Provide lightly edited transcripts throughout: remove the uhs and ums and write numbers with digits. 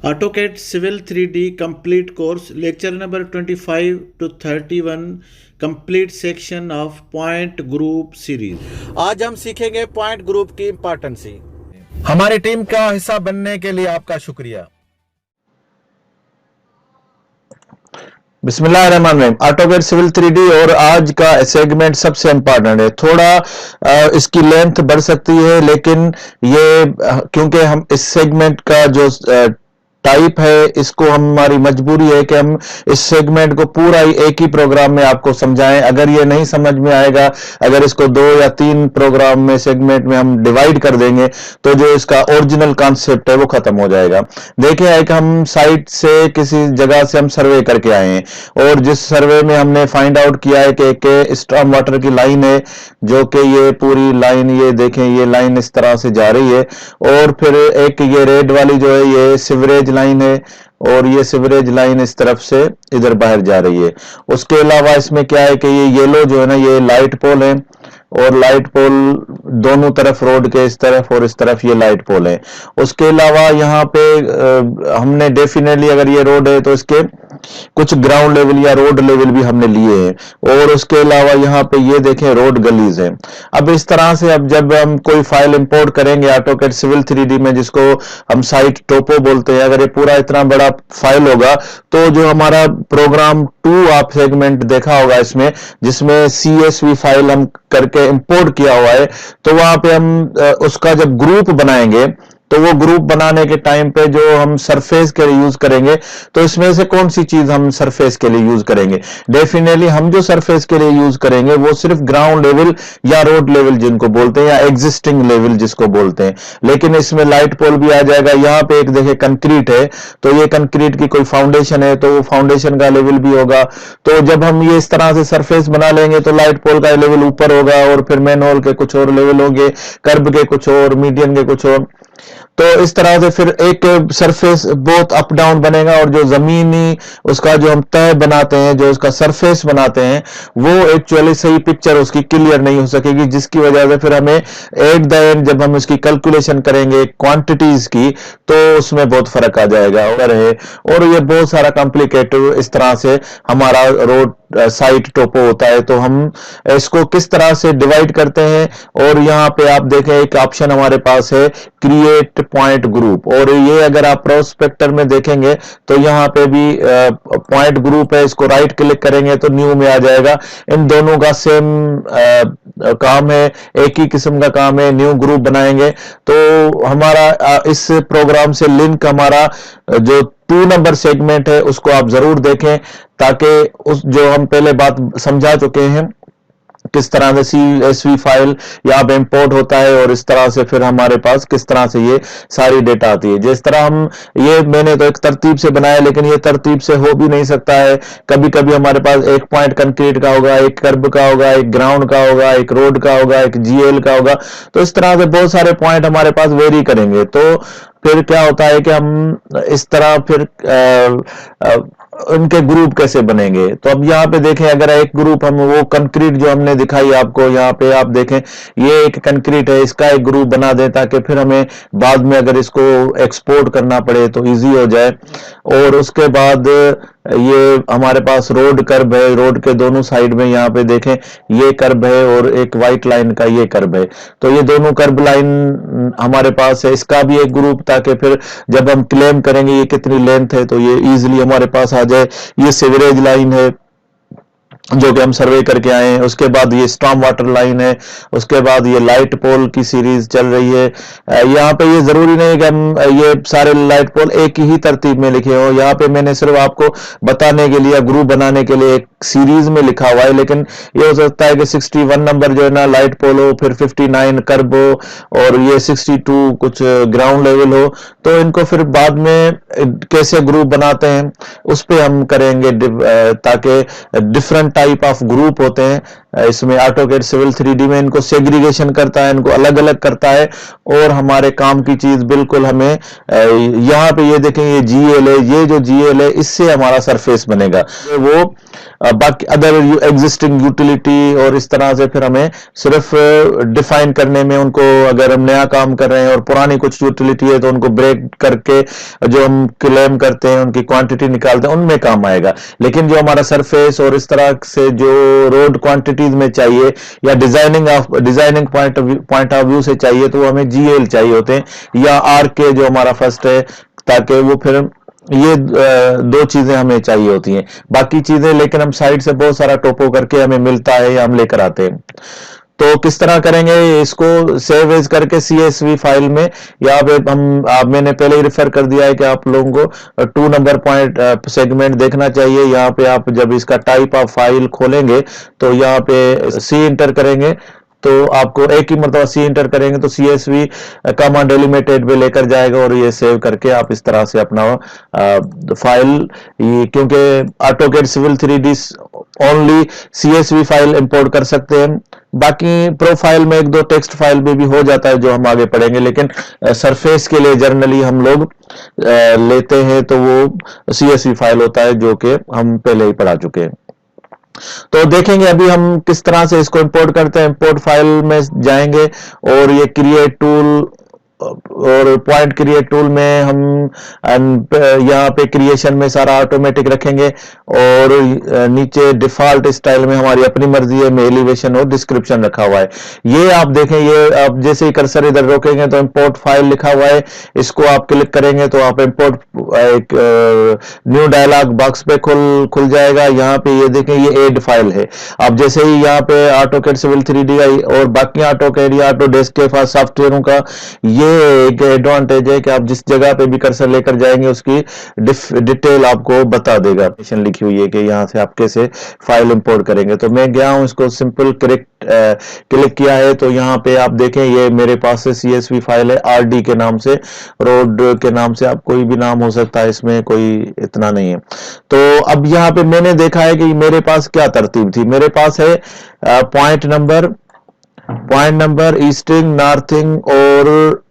AutoCAD Civil 3D Complete Course Lecture number 25 to 31 Complete Section of Point Group Series। आज हम सीखेंगे point group की importance. हमारी team का हिस्सा बनने के लिए आपका शुक्रिया। बिस्मिल्लाहिर्रहमानिर्रहीम। ऑटोकैड सिविल 3D और आज का सेगमेंट सबसे इम्पोर्टेंट है। थोड़ा इसकी लेंथ बढ़ सकती है, लेकिन ये क्योंकि हम इस सेगमेंट का जो टाइप है, इसको हमारी मजबूरी है कि हम इस सेगमेंट को पूरा ही एक ही प्रोग्राम में आपको समझाएं। अगर ये नहीं समझ में आएगा, अगर इसको 2 या 3 प्रोग्राम में सेगमेंट में हम डिवाइड कर देंगे तो जो इसका ओरिजिनल कॉन्सेप्ट है वो खत्म हो जाएगा। देखिए, एक हम साइट से किसी जगह से हम सर्वे करके आए हैं और जिस सर्वे में हमने फाइंड आउट किया है कि एक स्टॉर्म वाटर की लाइन है, जो कि ये पूरी लाइन, ये देखें, ये लाइन इस तरह से जा रही है और फिर एक ये रेड वाली जो है ये सीवरेज लाइन है और ये सीवरेज लाइन इस तरफ से इधर बाहर जा रही है। उसके अलावा इसमें क्या है कि ये येलो जो है ना, ये लाइट पोल है और लाइट पोल दोनों तरफ रोड के इस तरफ और इस तरफ ये लाइट पोल है। उसके अलावा यहाँ पे हमने डेफिनेटली, अगर ये रोड है तो इसके कुछ ग्राउंड लेवल या रोड लेवल भी हमने लिए हैं और उसके अलावा यहाँ पे ये देखें रोड गलीज हैं। अब इस तरह से अब जब हम कोई फाइल इंपोर्ट करेंगे ऑटोकैड सिविल 3D में, जिसको हम साइट टोपो बोलते हैं, अगर ये पूरा इतना बड़ा फाइल होगा तो जो हमारा प्रोग्राम 2 आप सेगमेंट देखा होगा इसमें, जिसमें CSV फाइल हम करके इंपोर्ट किया हुआ है, तो वहां पे हम उसका जब ग्रुप बनाएंगे तो वो ग्रुप बनाने के टाइम पे जो हम सरफेस के लिए यूज करेंगे, तो इसमें से कौन सी चीज हम सरफेस के लिए यूज करेंगे? डेफिनेटली हम जो सरफेस के लिए यूज करेंगे वो सिर्फ ग्राउंड लेवल या रोड लेवल जिनको बोलते हैं, या एग्जिस्टिंग लेवल जिसको बोलते हैं। लेकिन इसमें लाइट पोल भी आ जाएगा। यहाँ पे एक देखिए कंक्रीट है, तो ये कंक्रीट की कोई फाउंडेशन है तो वो फाउंडेशन का लेवल भी होगा। तो जब हम ये इस तरह से सरफेस बना लेंगे तो लाइट पोल का लेवल ऊपर होगा और फिर मैनहोल के कुछ और लेवल होंगे, कर्ब के कुछ और, मीडियन के कुछ और। तो इस तरह से फिर एक सरफेस बहुत अप डाउन बनेगा और जो जमीनी उसका जो हम तय बनाते हैं, जो उसका सरफेस बनाते हैं, वो एक्चुअली सही पिक्चर उसकी क्लियर नहीं हो सकेगी, जिसकी वजह से फिर हमें एट द एंड जब हम इसकी कैलकुलेशन करेंगे क्वांटिटीज की तो उसमें बहुत फर्क आ जाएगा और ये बहुत सारा कॉम्प्लिकेटेड इस तरह से हमारा रोड साइट टोपो होता है। तो हम इसको किस तरह से डिवाइड करते हैं, और यहाँ पे आप देखें एक ऑप्शन हमारे पास है क्रिएट पॉइंट ग्रुप, और ये अगर आप प्रोस्पेक्टर में देखेंगे तो यहाँ पे भी पॉइंट ग्रुप है। इसको राइट क्लिक करेंगे तो न्यू में आ जाएगा। इन दोनों का सेम काम है, एक ही किस्म का काम है। न्यू ग्रुप बनाएंगे तो हमारा इस प्रोग्राम से लिंक हमारा जो 2 नंबर सेगमेंट है उसको आप जरूर देखें, ताकि उस जो हम पहले बात समझा चुके हैं किस तरह से CSV फाइल यहाँ पे इंपोर्ट होता है और इस तरह से फिर हमारे पास किस तरह से ये सारी डेटा आती है। जिस तरह हम ये मैंने तो एक तरतीब से बनाया, लेकिन ये तरतीब से हो भी नहीं सकता है। कभी कभी हमारे पास एक पॉइंट कंक्रीट का होगा, एक कर्ब का होगा, एक ग्राउंड का होगा, एक रोड का होगा, एक GL का होगा। तो इस तरह से बहुत सारे पॉइंट हमारे पास वेरी करेंगे। तो फिर क्या होता है कि हम इस तरह फिर उनके ग्रुप कैसे बनेंगे। तो अब यहाँ पे देखें, अगर एक ग्रुप हम वो कंक्रीट जो हमने दिखाई आपको, यहाँ पे आप देखें ये एक कंक्रीट है, इसका एक ग्रुप बना दें ताकि फिर हमें बाद में अगर इसको एक्सपोर्ट करना पड़े तो इजी हो जाए। और उसके बाद ये हमारे पास रोड कर्ब है, रोड के दोनों साइड में यहाँ पे देखें ये कर्ब है और एक व्हाइट लाइन का ये कर्ब है। तो ये दोनों कर्ब लाइन हमारे पास है, इसका भी एक ग्रुप, ताकि फिर जब हम क्लेम करेंगे ये कितनी लेंथ है तो ये इजीली हमारे पास आ जाए। ये सीवरेज लाइन है जो कि हम सर्वे करके आए हैं। उसके बाद ये स्टॉर्म वाटर लाइन है, उसके बाद ये लाइट पोल की सीरीज चल रही है। यहाँ पे ये जरूरी नहीं कि हम ये सारे लाइट पोल एक ही तरतीब में लिखे हो, यहाँ पे मैंने सिर्फ आपको बताने के लिए, ग्रुप बनाने के लिए एक सीरीज में लिखा हुआ है। लेकिन ये हो सकता है कि 61 नंबर जो है ना लाइट पोल हो, फिर 59 कर्ब हो और ये 62 कुछ ग्राउंड लेवल हो। तो इनको फिर बाद में कैसे ग्रुप बनाते हैं उस पर हम करेंगे, ताकि डिफरेंट टाइप ऑफ ग्रुप होते हैं इसमें ऑटोकैड सिविल 3D में इनको सेग्रीगेशन करता है, इनको अलग अलग करता है और हमारे काम की चीज बिल्कुल हमें यहाँ पे ये देखें ये GL है, ये जो GL है इससे हमारा सरफेस बनेगा। वो बाकी अदर एग्जिस्टिंग यूटिलिटी और इस तरह से फिर हमें सिर्फ डिफाइन करने में उनको, अगर हम नया काम कर रहे हैं और पुरानी कुछ यूटिलिटी है तो उनको ब्रेक करके जो हम क्लेम करते हैं उनकी क्वांटिटी निकालते हैं उनमें काम आएगा। लेकिन जो हमारा सरफेस और इस तरह से जो रोड क्वांटिटीज में चाहिए या डिजाइनिंग पॉइंट ऑफ व्यू से चाहिए तो वो हमें GL चाहिए होते हैं या RK जो हमारा फर्स्ट है, ताकि वो फिर ये दो चीजें हमें चाहिए होती हैं। बाकी चीजें लेकिन हम साइड से बहुत सारा टोपो करके हमें मिलता है या हम लेकर आते हैं। तो किस तरह करेंगे इसको सेव एज करके CSV फाइल में, यहाँ पे मैंने पहले ही रेफर कर दिया है कि आप लोगों को 2 नंबर पॉइंट सेगमेंट देखना चाहिए। यहाँ पे आप जब इसका टाइप ऑफ फाइल खोलेंगे तो यहाँ पे C इंटर करेंगे तो आपको एक ही मरतबा C इंटर करेंगे तो CSV कमांड डिलीमिटेड पे लेकर जाएगा और ये सेव करके आप इस तरह से अपना फाइल, क्योंकि AutoCAD civil 3D only CSV file import कर सकते हैं। बाकी प्रोफाइल में 1-2 टेक्स्ट फाइल में भी हो जाता है जो हम आगे पढ़ेंगे, लेकिन सरफेस के लिए जनरली हम लोग लेते हैं तो वो CSV फाइल होता है जो कि हम पहले ही पढ़ा चुके हैं। तो देखेंगे अभी हम किस तरह से इसको इंपोर्ट करते हैं। इंपोर्ट फाइल में जाएंगे और ये क्रिएट टूल और पॉइंट क्रिएट टूल में हम यहाँ पे क्रिएशन में सारा ऑटोमेटिक रखेंगे और नीचे डिफॉल्ट स्टाइल में हमारी अपनी मर्जी है में एलिवेशन और डिस्क्रिप्शन रखा हुआ है। ये आप देखें, ये आप जैसे ही कर्सर इधर रोकेंगे तो इंपोर्ट फाइल लिखा हुआ है, इसको आप क्लिक करेंगे तो आप इंपोर्ट एक न्यू डायलॉग बॉक्स पे खुल जाएगा। यहाँ पे ये देखें ये एड फाइल है। आप जैसे ही यहाँ पे ऑटोकैड सिविल 3D और बाकी ऑटोकैड या ऑटोडेस्क के सॉफ्टवेयरों का ये एक एडवांटेज है कि आप जिस जगह पे भी कर्सर लेकर जाएंगे उसकी डिटेल आपको बता देगा। लिखी हुई है कि यहाँ से आप कैसे फाइल इंपोर्ट करेंगे। तो मैं गया हूं, इसको सिंपल क्लिक किया है तो यहाँ पे आप देखें ये मेरे पास से CSV फाइल है RD के नाम से, रोड के नाम से, आप कोई भी नाम हो सकता है, इसमें कोई इतना नहीं है। तो अब यहाँ पे मैंने देखा है कि मेरे पास क्या तरतीब थी। मेरे पास है पॉइंट नंबर, ईस्टिंग, नॉर्थिंग और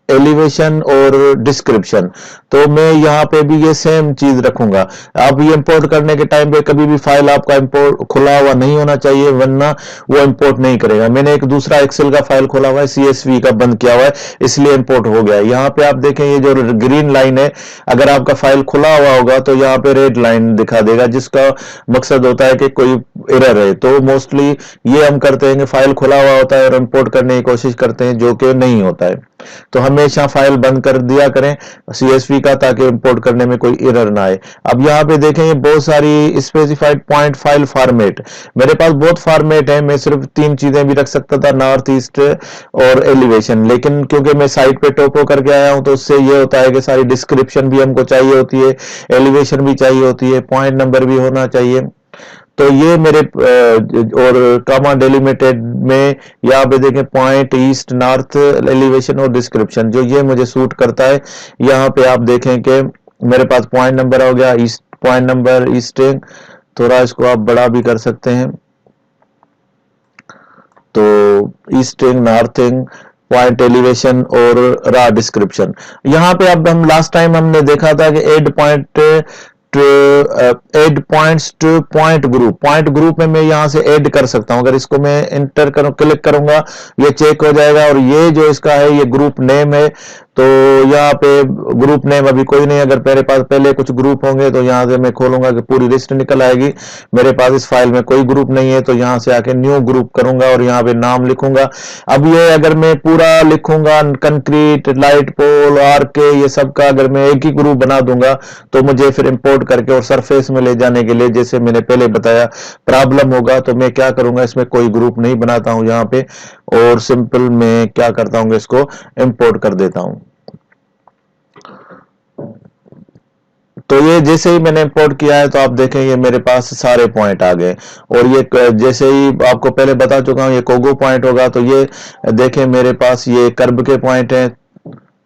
एलिवेशन और डिस्क्रिप्शन। तो मैं यहाँ पे भी ये सेम चीज रखूंगा। आप ये इंपोर्ट करने के टाइम पे कभी भी फाइल आपका इंपोर्ट खुला हुआ नहीं होना चाहिए, वरना वो इंपोर्ट नहीं करेगा। मैंने एक दूसरा एक्सेल का फाइल खोला हुआ है, CSV का बंद किया हुआ है, इसलिए इंपोर्ट हो गया। यहाँ पे आप देखें ये जो ग्रीन लाइन है, अगर आपका फाइल खुला हुआ होगा तो यहाँ पे रेड लाइन दिखा देगा, जिसका मकसद होता है कि कोई एरर है। तो मोस्टली ये हम करते हैं कि फाइल खुला हुआ होता है और इंपोर्ट करने की कोशिश करते हैं, जो कि नहीं होता है। तो हमेशा फाइल बंद कर दिया करें CSV का, ताकि इंपोर्ट करने में कोई एरर ना आए। अब यहाँ पे देखें ये बहुत सारी स्पेसिफाइड पॉइंट फाइल फॉर्मेट, मेरे पास बहुत फॉर्मेट है। मैं सिर्फ 3 चीजें भी रख सकता था, नॉर्थ, ईस्ट और एलिवेशन, लेकिन क्योंकि मैं साइट पे टोपो करके आया हूं तो उससे ये होता है कि सारी डिस्क्रिप्शन भी हमको चाहिए होती है, एलिवेशन भी चाहिए होती है, पॉइंट नंबर भी होना चाहिए। तो ये मेरे और कॉमा डिलिमिटेड में यहाँ पे देखें पॉइंट, ईस्ट, नॉर्थ, एलिवेशन और डिस्क्रिप्शन, जो ये मुझे सूट करता है। यहाँ पे आप देखें कि मेरे पास पॉइंट नंबर हो गया, ईस्ट पॉइंट नंबर, ईस्टिंग, थोड़ा इसको आप बड़ा भी कर सकते हैं। तो ईस्टिंग, नॉर्थिंग, पॉइंट, एलिवेशन और रा डिस्क्रिप्शन। यहाँ पे अब हम लास्ट टाइम हमने देखा था कि add points to point group में मैं यहां से ऐड कर सकता हूं। अगर इसको मैं इंटर करूं, क्लिक करूंगा, ये चेक हो जाएगा और ये जो इसका है ये ग्रुप नेम है। तो यहाँ पे ग्रुप नेम अभी कोई नहीं, अगर मेरे पास पहले कुछ ग्रुप होंगे तो यहाँ से मैं खोलूंगा कि पूरी लिस्ट निकल आएगी। मेरे पास इस फाइल में कोई ग्रुप नहीं है तो यहाँ से आके न्यू ग्रुप करूंगा और यहाँ पे नाम लिखूंगा। अब ये अगर मैं पूरा लिखूंगा कंक्रीट, लाइट पोल, RK, ये सब का अगर मैं एक ही ग्रुप बना दूंगा तो मुझे फिर इंपोर्ट करके और सरफेस में ले जाने के लिए, जैसे मैंने पहले बताया, प्रॉब्लम होगा। तो मैं क्या करूंगा, इसमें कोई ग्रुप नहीं बनाता हूं यहाँ पे और सिंपल मैं क्या करता हूँ, इसको इंपोर्ट कर देता हूं। तो ये जैसे ही मैंने इंपोर्ट किया है तो आप देखें ये मेरे पास सारे पॉइंट आ गए। और ये जैसे ही आपको पहले बता चुका हूं, ये कोगो पॉइंट होगा। तो ये देखें मेरे पास ये कर्ब के पॉइंट हैं,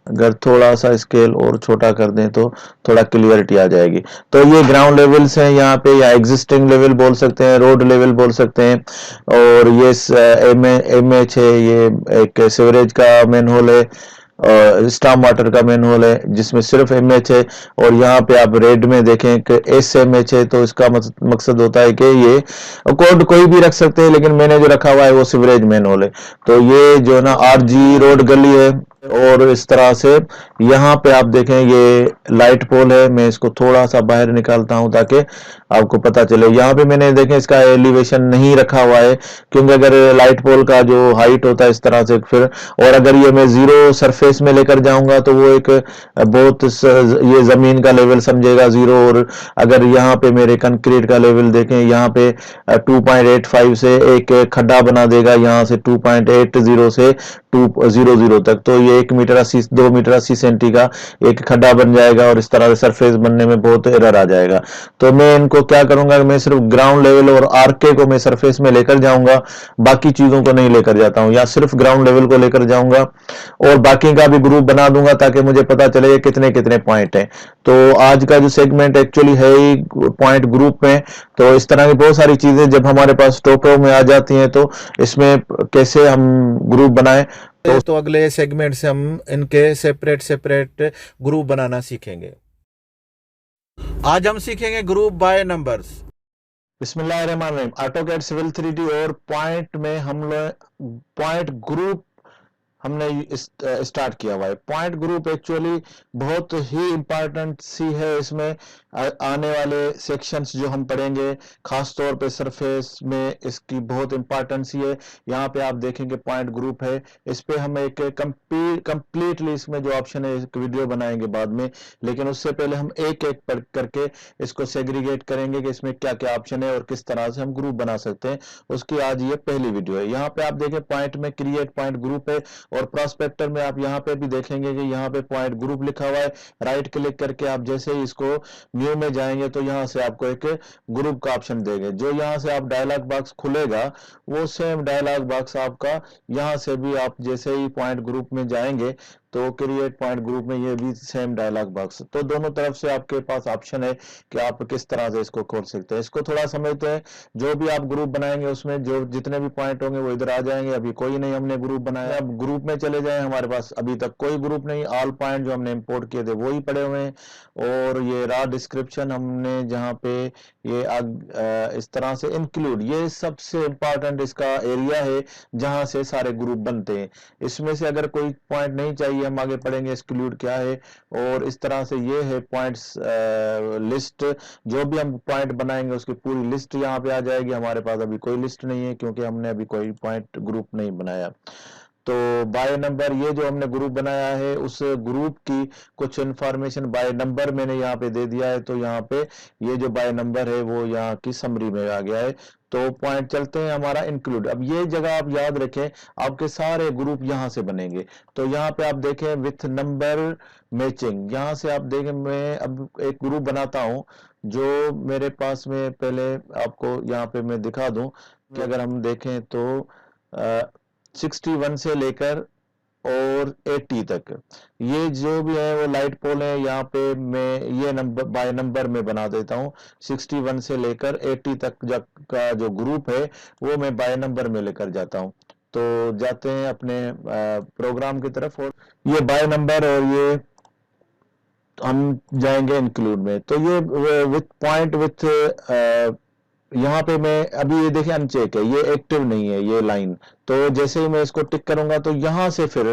अगर थोड़ा सा स्केल और छोटा कर दें तो थोड़ा क्लियरिटी आ जाएगी। तो ये ग्राउंड लेवल्स हैं यहाँ पे, या एग्जिस्टिंग लेवल बोल सकते हैं, रोड लेवल बोल सकते हैं। और ये एमएच है, ये एक सीवरेज का मेन होल है, स्टॉर्म वाटर का मेन होल है जिसमें सिर्फ एमएच है। और यहाँ पे आप रेड में देखें कि एसएमएच है, तो इसका मकसद होता है कि ये कोड कोई भी रख सकते हैं, लेकिन मैंने जो रखा हुआ है वो सीवरेज मेन होल है। तो ये जो है ना आरजी रोड गली है। और इस तरह से यहाँ पे आप देखें ये लाइट पोल है। मैं इसको थोड़ा सा बाहर निकालता हूँ ताकि आपको पता चले। यहाँ पे मैंने देखें इसका एलिवेशन नहीं रखा हुआ है, क्योंकि अगर लाइट पोल का जो हाइट होता है इस तरह से फिर, और अगर ये मैं जीरो सरफेस में लेकर जाऊंगा तो वो एक बहुत ये जमीन का लेवल समझेगा जीरो। और अगर यहाँ पे मेरे कंक्रीट का लेवल देखें, यहाँ पे 2.85 से एक खड्डा बना देगा, यहाँ से 2.80 से 200 तक। तो ये 2 मीटर 80 सेंटी का एक खड्डा बन जाएगा, और इस तरह से सरफेस बनने में बहुत एरर आ जाएगा। तो मैं इनको क्या करूंगा, मैं सिर्फ ग्राउंड लेवल और आरके को मैं सरफेस में लेकर जाऊंगा, बाकी चीजों को नहीं लेकर जाता हूं, या सिर्फ ग्राउंड लेवल को लेकर जाऊंगा और बाकी का भी ग्रुप बना दूंगा ताकि मुझे पता चले ये कितने कितने पॉइंट हैं। तो आज का जो सेगमेंट एक्चुअली है ही पॉइंट ग्रुप में। तो इस तरह की बहुत सारी चीजें जब हमारे पास टोपो में आ जाती हैं तो इसमें कैसे हम ग्रुप बनाएं, तो अगले सेगमेंट से हम इनके सेपरेट सेपरेट ग्रुप बनाना सीखेंगे। आज हम सीखेंगे ग्रुप बाय नंबर्स। बिस्मिल्लाहिर्रहमानिर्रहीम। ऑटोकैड सिविल 3D और पॉइंट में हम लोग पॉइंट ग्रुप हमने स्टार्ट किया हुआ है। पॉइंट ग्रुप एक्चुअली बहुत ही इंपॉर्टेंट सी है। इसमें आने वाले सेक्शंस जो हम पढ़ेंगे खास तौर पे सरफेस में इसकी बहुत इंपॉर्टेंस ही है। यहाँ पे आप देखेंगे पॉइंट ग्रुप है, इस पे हम एक कंप्लीटली इसमें जो ऑप्शन है एक वीडियो बनाएंगे बाद में, लेकिन उससे पहले हम एक एक पढ़ करके इसको सेग्रीगेट करेंगे कि इसमें क्या क्या ऑप्शन है और किस तरह से हम ग्रुप बना सकते हैं। उसकी आज ये पहली वीडियो है। यहाँ पे आप देखें पॉइंट में क्रिएट पॉइंट ग्रुप है, और प्रोस्पेक्टर में आप यहाँ पे भी देखेंगे कि यहाँ पे पॉइंट ग्रुप लिखा हुआ है। राइट क्लिक करके आप जैसे ही इसको न्यू में जाएंगे तो यहाँ से आपको एक ग्रुप का ऑप्शन देंगे। जो यहाँ से आप डायलॉग बॉक्स खुलेगा वो सेम डायलॉग बॉक्स आपका यहाँ से भी आप जैसे ही पॉइंट ग्रुप में जाएंगे तो क्रिएट पॉइंट ग्रुप में ये भी सेम डायलॉग बॉक्स। तो दोनों तरफ से आपके पास ऑप्शन है कि आप किस तरह से इसको खोल सकते हैं। इसको थोड़ा समझते हैं। जो भी आप ग्रुप बनाएंगे उसमें जो जितने भी पॉइंट होंगे वो इधर आ जाएंगे। अभी कोई नहीं हमने ग्रुप बनाया, अब ग्रुप में चले जाए, हमारे पास अभी तक कोई ग्रुप नहीं। ऑल पॉइंट जो हमने इंपोर्ट किए थे वो ही पड़े हुए हैं। और ये रॉ डिस्क्रिप्शन हमने जहाँ पे ये इस तरह से इंक्लूड, ये सबसे इंपॉर्टेंट इसका एरिया है जहां से सारे ग्रुप बनते हैं। इसमें से अगर कोई पॉइंट नहीं चाहिए हम आगे पढ़ेंगे एक्सक्लूड क्या है। और इस तरह से ये है पॉइंट्स लिस्ट। जो भी हम पॉइंट बनाएंगे उसकी पूरी लिस्ट यहाँ पे आ जाएगी। हमारे पास अभी कोई लिस्ट नहीं है क्योंकि हमने अभी कोई पॉइंट ग्रुप नहीं बनाया। तो बाय नंबर ये जो हमने ग्रुप बनाया है उस ग्रुप की कुछ इंफॉर्मेशन बाय नंबर मैंने यहाँ पे दे दिया है। तो यहाँ पे ये जो बाय नंबर है वो यहाँ की समरी में आ गया है। तो पॉइंट चलते हैं हमारा इंक्लूड। अब ये जगह आप याद रखें, आपके सारे ग्रुप यहाँ से बनेंगे। तो यहाँ पे आप देखें विथ नंबर मैचिंग, यहाँ से आप देखें मैं अब एक ग्रुप बनाता हूँ जो मेरे पास में, पहले आपको यहाँ पे मैं दिखा दूं कि अगर हम देखें तो 61 से लेकर और 80 तक ये जो भी है वो लाइट पोल है। यहाँ पे मैं ये नंबर बाय नंबर में बना देता हूँ। 61 से लेकर 80 तक का जो ग्रुप है वो मैं बाय नंबर में लेकर जाता हूँ। तो जाते हैं अपने प्रोग्राम की तरफ, और ये बाय नंबर और ये हम जाएंगे इंक्लूड में। तो ये विथ पॉइंट विथ यहाँ पे मैं अभी ये देखें अनचेक है, ये एक्टिव नहीं है ये लाइन। तो जैसे ही मैं इसको टिक करूंगा तो यहाँ से फिर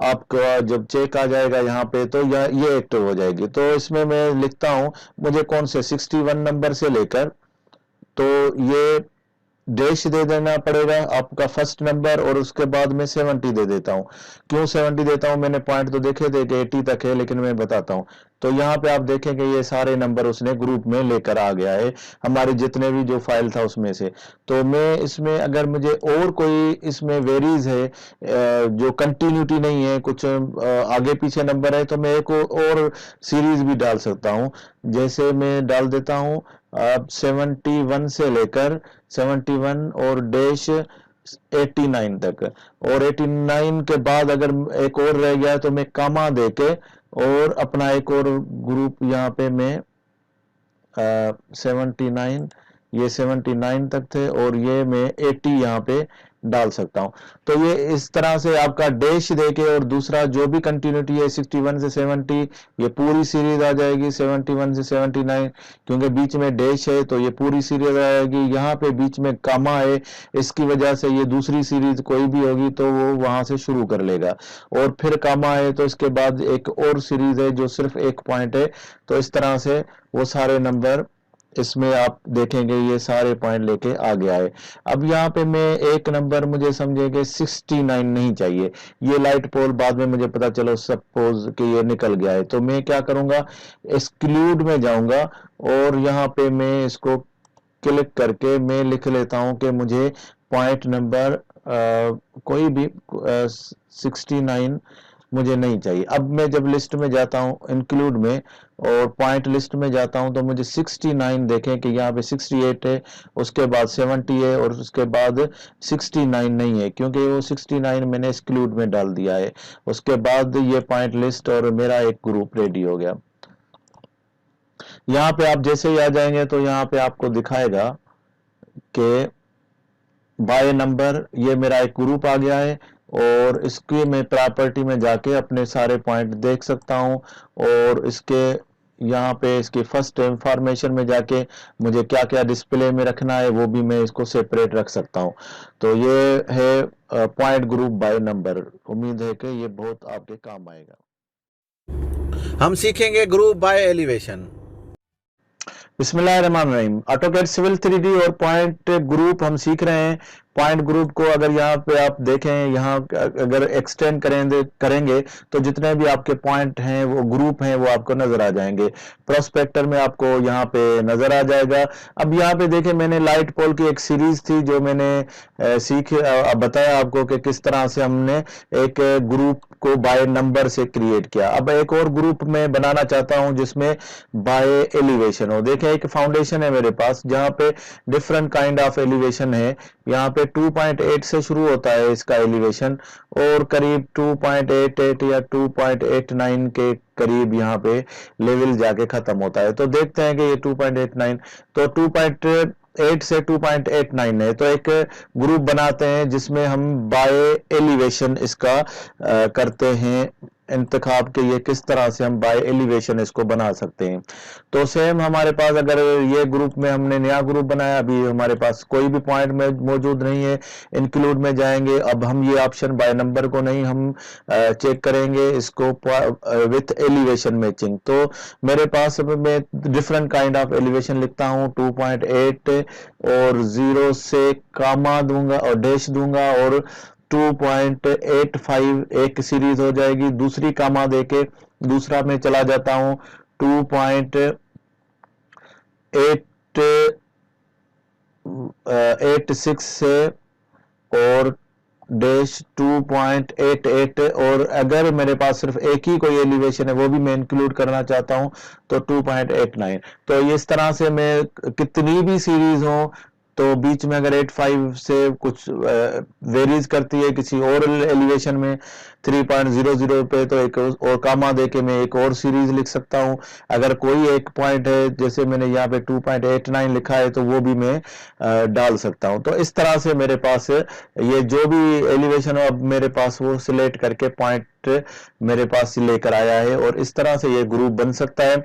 आपका जब चेक आ जाएगा यहाँ पे तो ये एक्टिव हो जाएगी। तो इसमें मैं लिखता हूं मुझे कौन से 61 नंबर से लेकर, तो ये डैश दे देना पड़ेगा आपका फर्स्ट नंबर, और उसके बाद में 70 दे देता हूं। क्यों 70 देता हूं, मैंने पॉइंट तो देखे थे कि 80 तक है, लेकिन मैं बताता हूं। तो यहाँ पे आप देखें कि ये सारे नंबर उसने ग्रुप में लेकर आ गया है हमारे जितने भी जो फाइल था उसमें से। तो मैं इसमें अगर मुझे और कोई इसमें वेरीज है जो कंटिन्यूटी नहीं है, कुछ आगे पीछे नंबर है, तो मैं एक और सीरीज भी डाल सकता हूं। जैसे मैं डाल देता हूं 71 से लेकर 71 और डैश 89 तक, और 89 के बाद अगर एक और रह गया तो मैं कामा देके और अपना एक और ग्रुप यहाँ पे मैं 79, ये 79 तक थे और ये मैं 80 यहाँ पे डाल सकता हूं। तो ये इस तरह से आपका डैश देके, और दूसरा जो भी कंटिन्यूटी है 61 से 70, ये पूरी सीरीज आ जाएगी 71 से 79, क्योंकि बीच में डैश है तो ये पूरी सीरीज आ जाएगी। यहाँ पे बीच में कामा है, इसकी वजह से ये दूसरी सीरीज कोई भी होगी तो वो वहां से शुरू कर लेगा, और फिर कामा है तो इसके बाद एक और सीरीज है जो सिर्फ एक पॉइंट है। तो इस तरह से वो सारे नंबर इसमें आप देखेंगे ये सारे पॉइंट लेके आ गया है। अब यहाँ पे मैं एक नंबर मुझे समझेंगे 69 नहीं चाहिए, ये लाइट पोल बाद में मुझे पता चलो सपोज कि ये निकल गया है, तो मैं क्या करूंगा, एक्सक्लूड में जाऊंगा और यहाँ पे मैं इसको क्लिक करके मैं लिख लेता हूं कि मुझे पॉइंट नंबर कोई भी 69 मुझे नहीं चाहिए। अब मैं जब लिस्ट में जाता हूं इंक्लूड में और पॉइंट लिस्ट में जाता हूं तो मुझे 69 देखें कि यहाँ पे 68 है, उसके बाद 70 है और उसके बाद 69 नहीं है, क्योंकि वो 69 मैंने एक्सक्लूड में डाल दिया है। उसके बाद ये पॉइंट लिस्ट और मेरा एक ग्रुप रेडी हो गया। यहाँ पे आप जैसे ही आ जाएंगे तो यहाँ पे आपको दिखाएगा कि बाय नंबर ये मेरा एक ग्रुप आ गया है, और इसके मैं प्रॉपर्टी में जाके अपने सारे पॉइंट देख सकता हूं, और इसके यहाँ पे इसकी फर्स्ट इंफॉर्मेशन में जाके मुझे क्या क्या डिस्प्ले में रखना है वो भी मैं इसको सेपरेट रख सकता हूं। तो ये है पॉइंट ग्रुप बाय नंबर। उम्मीद है कि ये बहुत आपके काम आएगा। हम सीखेंगे ग्रुप बाय एलिवेशन। बिस्मिल्लाहिर्रहमानिर्रहीम। ऑटोकैड सिविल 3D और पॉइंट ग्रुप हम सीख रहे हैं। पॉइंट ग्रुप को अगर यहाँ पे आप देखें, यहाँ अगर एक्सटेंड करेंगे तो जितने भी आपके पॉइंट हैं वो ग्रुप हैं वो आपको नजर आ जाएंगे। प्रोस्पेक्टर में आपको यहाँ पे नजर आ जाएगा। अब यहाँ पे देखें, मैंने लाइट पोल की एक सीरीज थी जो मैंने बताया आपको कि किस तरह से हमने एक ग्रुप को बाय नंबर से क्रिएट किया। अब एक और ग्रुप में बनाना चाहता हूं जिसमें बाय एलिवेशन हो। देखें, एक फाउंडेशन है मेरे पास जहां पे डिफरेंट काइंड ऑफ एलिवेशन है। यहाँ पे 2.8 से शुरू होता है इसका एलिवेशन, और करीब 2.88 या 2.89 के करीब यहाँ पे लेवल जाके खत्म होता है। तो देखते हैं कि ये 2.89, तो 2.8 से 2.89 है। तो एक ग्रुप बनाते हैं जिसमें हम बाय एलिवेशन इसका करते हैं इंतखाब के ये किस तरह से हम बाय एलिवेशन इसको बना सकते हैं। तो सेम हमारे पास अगर ये ग्रुप में हमने नया ग्रुप बनाया, अभी हमारे पास कोई भी पॉइंट में मौजूद नहीं है, इंक्लूड में जाएंगे। अब हम ये ऑप्शन बाय नंबर को नहीं, हम चेक करेंगे इसको विथ एलिवेशन मैचिंग। तो मेरे पास मैं डिफरेंट काइंड ऑफ एलिवेशन लिखता हूँ 2.8 और 0 से कामा दूंगा और डैश दूंगा, और 2.85 एक सीरीज हो जाएगी। दूसरी कामा देके दूसरा में चला जाता हूं 2.86 से और डैश 2.88, और अगर मेरे पास सिर्फ एक ही कोई एलिवेशन है वो भी मैं इंक्लूड करना चाहता हूं तो 2.89। तो इस तरह से मैं कितनी भी सीरीज हो तो बीच में अगर 85 से कुछ वेरीज करती है किसी और एलिवेशन में 3.00 पे, तो एक और कामा देके मैं एक और सीरीज लिख सकता हूं। अगर कोई एक पॉइंट है जैसे मैंने यहाँ पे 2.89 लिखा है तो वो भी मैं डाल सकता हूं। तो इस तरह से मेरे पास ये जो भी एलिवेशन हो अब मेरे पास वो सिलेक्ट करके पॉइंट मेरे पास लेकर आया है, और इस तरह से ये ग्रुप बन सकता है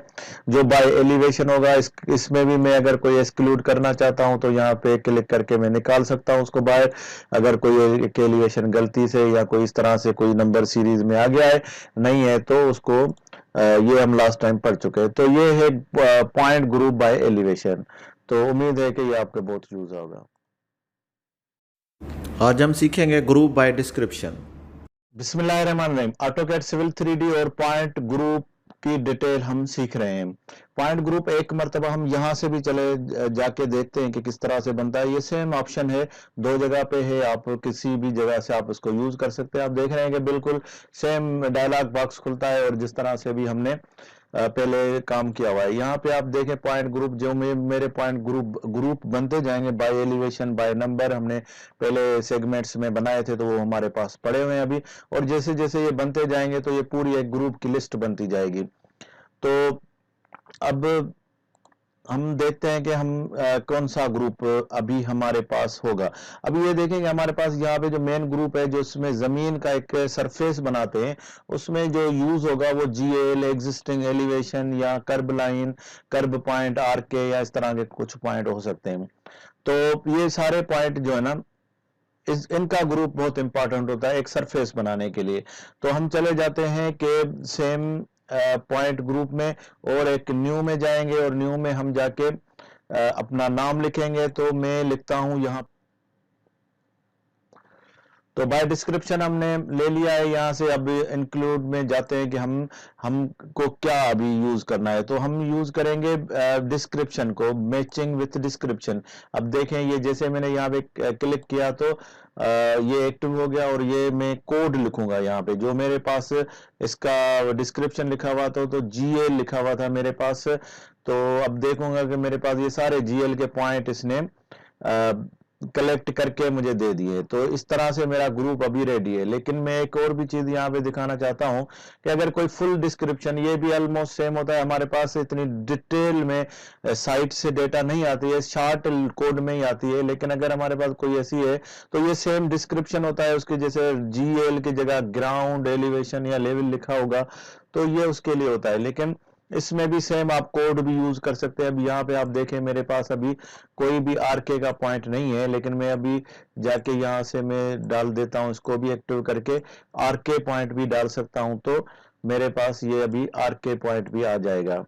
जो बाय एलिवेशन होगा। इसमें भी मैं अगर कोई एक्सक्लूड करना चाहता हूं तो यहाँ पे क्लिक करके मैं निकाल सकता हूं उसको बाहर। अगर कोई एक एलिवेशन गलती से या कोई इस तरह से कोई नंबर सीरीज में आ गया है, नहीं है तो उसको ये हम लास्ट टाइम पढ़ चुके हैं। तो ये है पॉइंट ग्रुप बाय एलिवेशन। तो उम्मीद है कि ये आपको बहुत यूज होगा। आज हम सीखेंगे ग्रुप बाय डिस्क्रिप्शन। बिस्मिल्लाहिर्रहमानिर्रहीम। ऑटोकैड सिविल 3D और पॉइंट ग्रुप की डिटेल हम सीख रहे हैं। पॉइंट ग्रुप एक मर्तबा हम यहाँ से भी चले जाके देखते हैं कि किस तरह से बनता है। ये सेम ऑप्शन है, दो जगह पे है, आप किसी भी जगह से आप इसको यूज कर सकते हैं। आप देख रहे हैं कि बिल्कुल सेम डायलॉग बॉक्स खुलता है, और जिस तरह से भी हमने पहले काम किया हुआ है। यहाँ पे आप देखें पॉइंट ग्रुप, जो मेरे पॉइंट ग्रुप बनते जाएंगे बाय एलिवेशन बाय नंबर, हमने पहले सेगमेंट्स में बनाए थे तो वो हमारे पास पड़े हुए हैं अभी, और जैसे जैसे ये बनते जाएंगे तो ये पूरी एक ग्रुप की लिस्ट बनती जाएगी। तो अब हम देखते हैं कि हम कौन सा ग्रुप अभी हमारे पास होगा। अभी ये देखेंगे हमारे पास यहाँ पे जो मेन ग्रुप है, जो इसमें जमीन का एक सरफेस बनाते हैं, उसमें जो यूज होगा वो जीएल, एग्जिस्टिंग एलिवेशन, या कर्ब लाइन, कर्ब पॉइंट, आरके, या इस तरह के कुछ पॉइंट हो सकते हैं। तो ये सारे पॉइंट जो है ना, इनका ग्रुप बहुत इंपॉर्टेंट होता है एक सरफेस बनाने के लिए। तो हम चले जाते हैं कि सेम पॉइंट ग्रुप में और एक न्यू में जाएंगे, और न्यू में हम जाके अपना नाम लिखेंगे। तो मैं लिखता हूं यहाँ, तो बाय डिस्क्रिप्शन हमने ले लिया है। यहाँ से अब इंक्लूड में जाते हैं कि हमको क्या अभी यूज करना है। तो हम यूज करेंगे डिस्क्रिप्शन को, मैचिंग विथ डिस्क्रिप्शन। अब देखें, ये जैसे मैंने यहाँ पे क्लिक किया तो ये एक्टिव हो गया, और ये मैं कोड लिखूंगा यहाँ पे जो मेरे पास इसका डिस्क्रिप्शन लिखा हुआ था, तो जीएल लिखा हुआ था मेरे पास। तो अब देखूंगा कि मेरे पास ये सारे जीएल के पॉइंट इसने कलेक्ट करके मुझे दे दिए। तो इस तरह से मेरा ग्रुप अभी रेडी है। लेकिन मैं एक और भी चीज यहाँ पे दिखाना चाहता हूँ कि अगर कोई फुल डिस्क्रिप्शन, ये भी ऑलमोस्ट सेम होता है, हमारे पास इतनी डिटेल में साइट से डेटा नहीं आती है, शार्ट कोड में ही आती है। लेकिन अगर हमारे पास कोई ऐसी है तो ये सेम डिस्क्रिप्शन होता है उसके, जैसे जीएल की जगह ग्राउंड, एलिवेशन या लेवल लिखा होगा तो ये उसके लिए होता है। लेकिन इसमें भी सेम आप कोड भी यूज कर सकते हैं। अब यहाँ पे आप देखें मेरे पास अभी कोई भी आरके का पॉइंट नहीं है, लेकिन मैं अभी जाके यहाँ से मैं डाल देता हूँ, इसको भी एक्टिव करके आरके पॉइंट भी डाल सकता हूँ, तो मेरे पास ये अभी आरके पॉइंट भी आ जाएगा।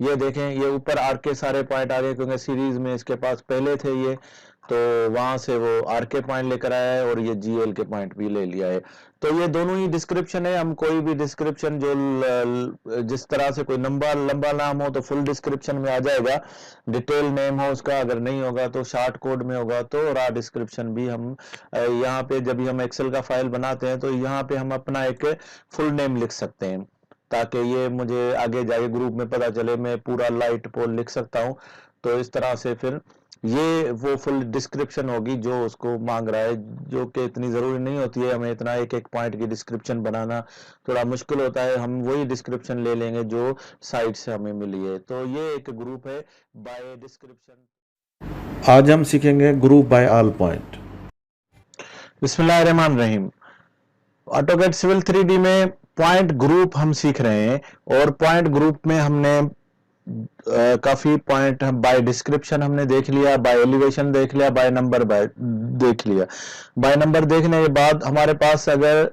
ये देखें, ये ऊपर आरके सारे पॉइंट आ गए, क्योंकि सीरीज में इसके पास पहले थे ये, तो वहां से वो आरके पॉइंट लेकर आया है, और ये जीएल के पॉइंट भी ले लिया है। तो ये दोनों ही डिस्क्रिप्शन है। हम कोई भी डिस्क्रिप्शन जो जिस तरह से कोई लंबा नाम हो तो फुल डिस्क्रिप्शन में आ जाएगा, डिटेल नेम हो उसका, अगर नहीं होगा तो शॉर्ट कोड में होगा तो रा डिस्क्रिप्शन भी हम यहाँ पे जब भी हम एक्सेल का फाइल बनाते हैं तो यहाँ पे हम अपना एक फुल नेम लिख सकते हैं, ताकि ये मुझे आगे जाके ग्रुप में पता चले। मैं पूरा लाइट पोल लिख सकता हूँ, तो इस तरह से फिर ये वो फुल डिस्क्रिप्शन होगी जो उसको मांग रहा है, जो कि इतनी जरूरी नहीं होती है। हमें इतना एक एक पॉइंट की डिस्क्रिप्शन बनाना थोड़ा मुश्किल होता है, हम वही डिस्क्रिप्शन ले लेंगे जो साइट से हमें मिली है। तो ये एक ग्रुप है बाय डिस्क्रिप्शन। आज हम सीखेंगे ग्रुप बाय ऑल पॉइंट। बिस्मिल्लाहिर्रहमानिर्रहीम। ऑटोकैड सिविल 3D में पॉइंट ग्रुप हम सीख रहे हैं, और पॉइंट ग्रुप में हमने काफी पॉइंट बाय डिस्क्रिप्शन हमने देख लिया, बाय एलिवेशन देख लिया, बाय नंबर देख लिया। बाय नंबर देखने के बाद हमारे पास अगर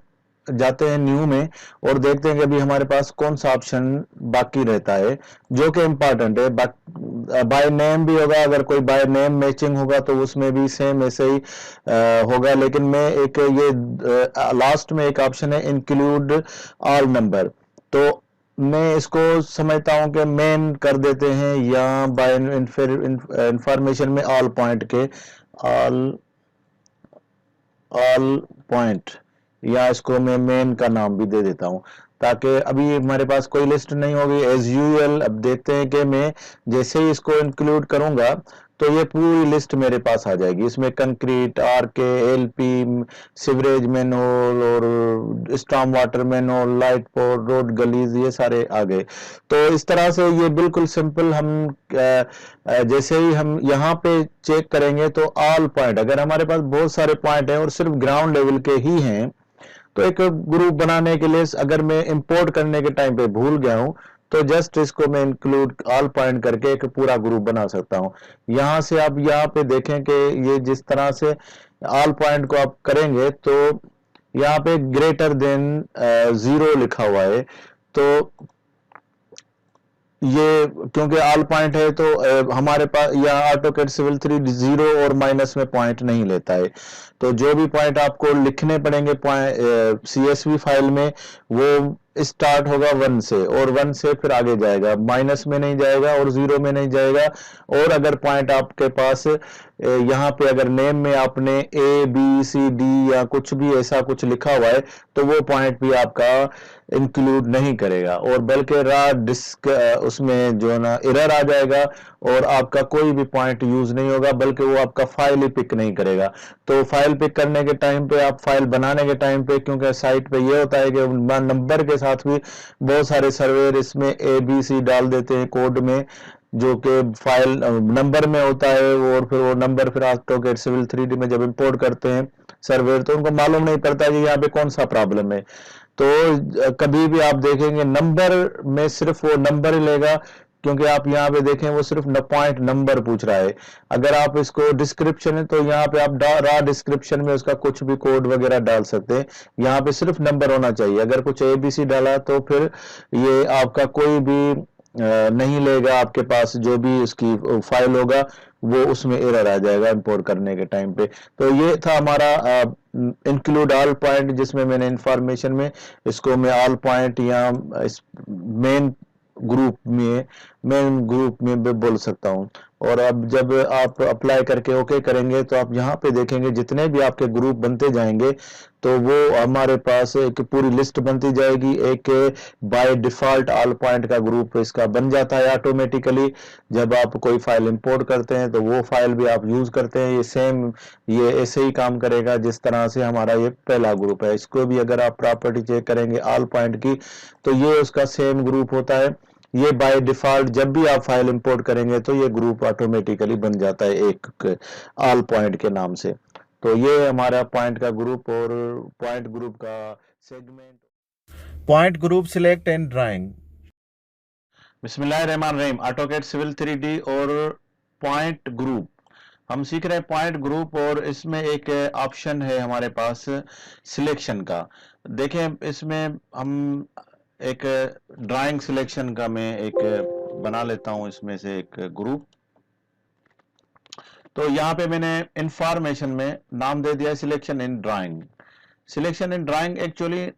जाते हैं न्यू में और देखते हैं कि अभी हमारे पास कौन सा ऑप्शन बाकी रहता है जो कि इम्पोर्टेंट है। बाय नेम भी होगा, अगर कोई बाय नेम मैचिंग होगा तो उसमें भी सेम ऐसे ही होगा। लेकिन मैं एक ये लास्ट में एक ऑप्शन है इंक्लूड ऑल नंबर, तो मैं इसको समझता हूं कि मेन कर देते हैं, या बाय इंफॉर्मेशन में ऑल पॉइंट के ऑल पॉइंट, या इसको मैं मेन का नाम भी दे देता हूं, ताकि अभी हमारे पास कोई लिस्ट नहीं होगी एज यूजुअल। अब देखते हैं कि मैं जैसे ही इसको इंक्लूड करूंगा तो ये पूरी लिस्ट मेरे पास आ जाएगी। इसमें concrete, RK, LP, sewerage manhole और storm water manhole, light pole, road gullies, ये सारे आ गए। तो इस तरह से ये बिल्कुल सिंपल। हम जैसे ही हम यहाँ पे चेक करेंगे तो ऑल पॉइंट, अगर हमारे पास बहुत सारे पॉइंट हैं और सिर्फ ग्राउंड लेवल के ही हैं, तो एक ग्रुप बनाने के लिए अगर मैं इंपोर्ट करने के टाइम पे भूल गया हूं तो जस्ट इसको मैं इंक्लूड ऑल पॉइंट करके एक पूरा ग्रुप बना सकता हूं। यहां से आप यहाँ पे देखें कि ये जिस तरह से ऑल पॉइंट को आप करेंगे तो यहाँ पे ग्रेटर देन 0 लिखा हुआ है, तो ये क्योंकि ऑल पॉइंट है तो हमारे पास यहाँ ऑटोकैड सिविल 3 0 और माइनस में पॉइंट नहीं लेता है। तो जो भी पॉइंट आपको लिखने पड़ेंगे CSV फाइल में, वो स्टार्ट होगा 1 से और 1 से फिर आगे जाएगा, माइनस में नहीं जाएगा और 0 में नहीं जाएगा। और अगर पॉइंट आपके पास यहाँ पे अगर नेम में आपने ABCD या कुछ भी ऐसा कुछ लिखा हुआ है तो वो पॉइंट भी आपका इंक्लूड नहीं करेगा, और बल्कि रा डिस्क उसमें जो है ना एरर आ जाएगा और आपका कोई भी पॉइंट यूज नहीं होगा, बल्कि वो आपका फाइल ही पिक नहीं करेगा। तो फाइल पिक करने के टाइम पे, आप फाइल बनाने के टाइम पे, क्योंकि साइट पे ये होता है कि नंबर के साथ भी बहुत सारे सर्वर इसमें ABC डाल देते हैं कोड में, जो कि फाइल नंबर में होता है, और फिर वो नंबर फिर AutoCAD Civil 3D में जब इंपोर्ट करते हैं सर्वर, तो उनको मालूम नहीं पड़ता कि यहाँ पे कौन सा प्रॉब्लम है। तो कभी भी आप देखेंगे नंबर में सिर्फ वो नंबर ही लेगा, क्योंकि आप यहाँ पे देखें वो सिर्फ पॉइंट नंबर पूछ रहा है। अगर आप इसको डिस्क्रिप्शन है तो यहाँ पे आप रा डिस्क्रिप्शन में उसका कुछ भी कोड वगैरह डाल सकते हैं, यहाँ पे सिर्फ नंबर होना चाहिए। अगर कुछ ABC डाला तो फिर ये आपका कोई भी नहीं लेगा, आपके पास जो भी उसकी फाइल होगा वो उसमें एरर आ जाएगा इंपोर्ट करने के टाइम पे। तो ये था हमारा इंक्लूड ऑल पॉइंट, जिसमें मैंने इंफॉर्मेशन में इसको मैं ऑल पॉइंट या मेन ग्रुप में भी बोल सकता हूँ। और अब जब आप अप्लाई करके ओके करेंगे तो आप यहाँ पे देखेंगे जितने भी आपके ग्रुप बनते जाएंगे तो वो हमारे पास एक पूरी लिस्ट बनती जाएगी। एक बाय डिफॉल्ट ऑल पॉइंट का ग्रुप इसका बन जाता है ऑटोमेटिकली। जब आप कोई फाइल इंपोर्ट करते हैं तो वो फाइल भी आप यूज करते हैं, ये सेम ये ऐसे ही काम करेगा जिस तरह से हमारा ये पहला ग्रुप है। इसको भी अगर आप प्रॉपर्टी चेक करेंगे ऑल पॉइंट की तो ये उसका सेम ग्रुप होता है। ये बाय डिफॉल्ट जब भी आप फाइल इंपोर्ट करेंगे तो ये ग्रुप ऑटोमेटिकली बन जाता है एक ऑल पॉइंट के नाम से। तो ये हमारा पॉइंट का ग्रुप और पॉइंट ग्रुप का segment. Point group select and drawing. बिस्मिल्लाहिर्रहमानिर्रहीम, AutoCAD Civil 3D और पॉइंट ग्रुप हम सीख रहे हैं। पॉइंट ग्रुप, और इसमें एक ऑप्शन है हमारे पास सिलेक्शन का। देखें इसमें हम एक ड्राइंग सिलेक्शन का मैं एक बना लेता हूं इसमें से एक ग्रुप। तो यहाँ पे मैंने इंफॉर्मेशन में नाम दे दिया selection in drawing. Selection in drawing actually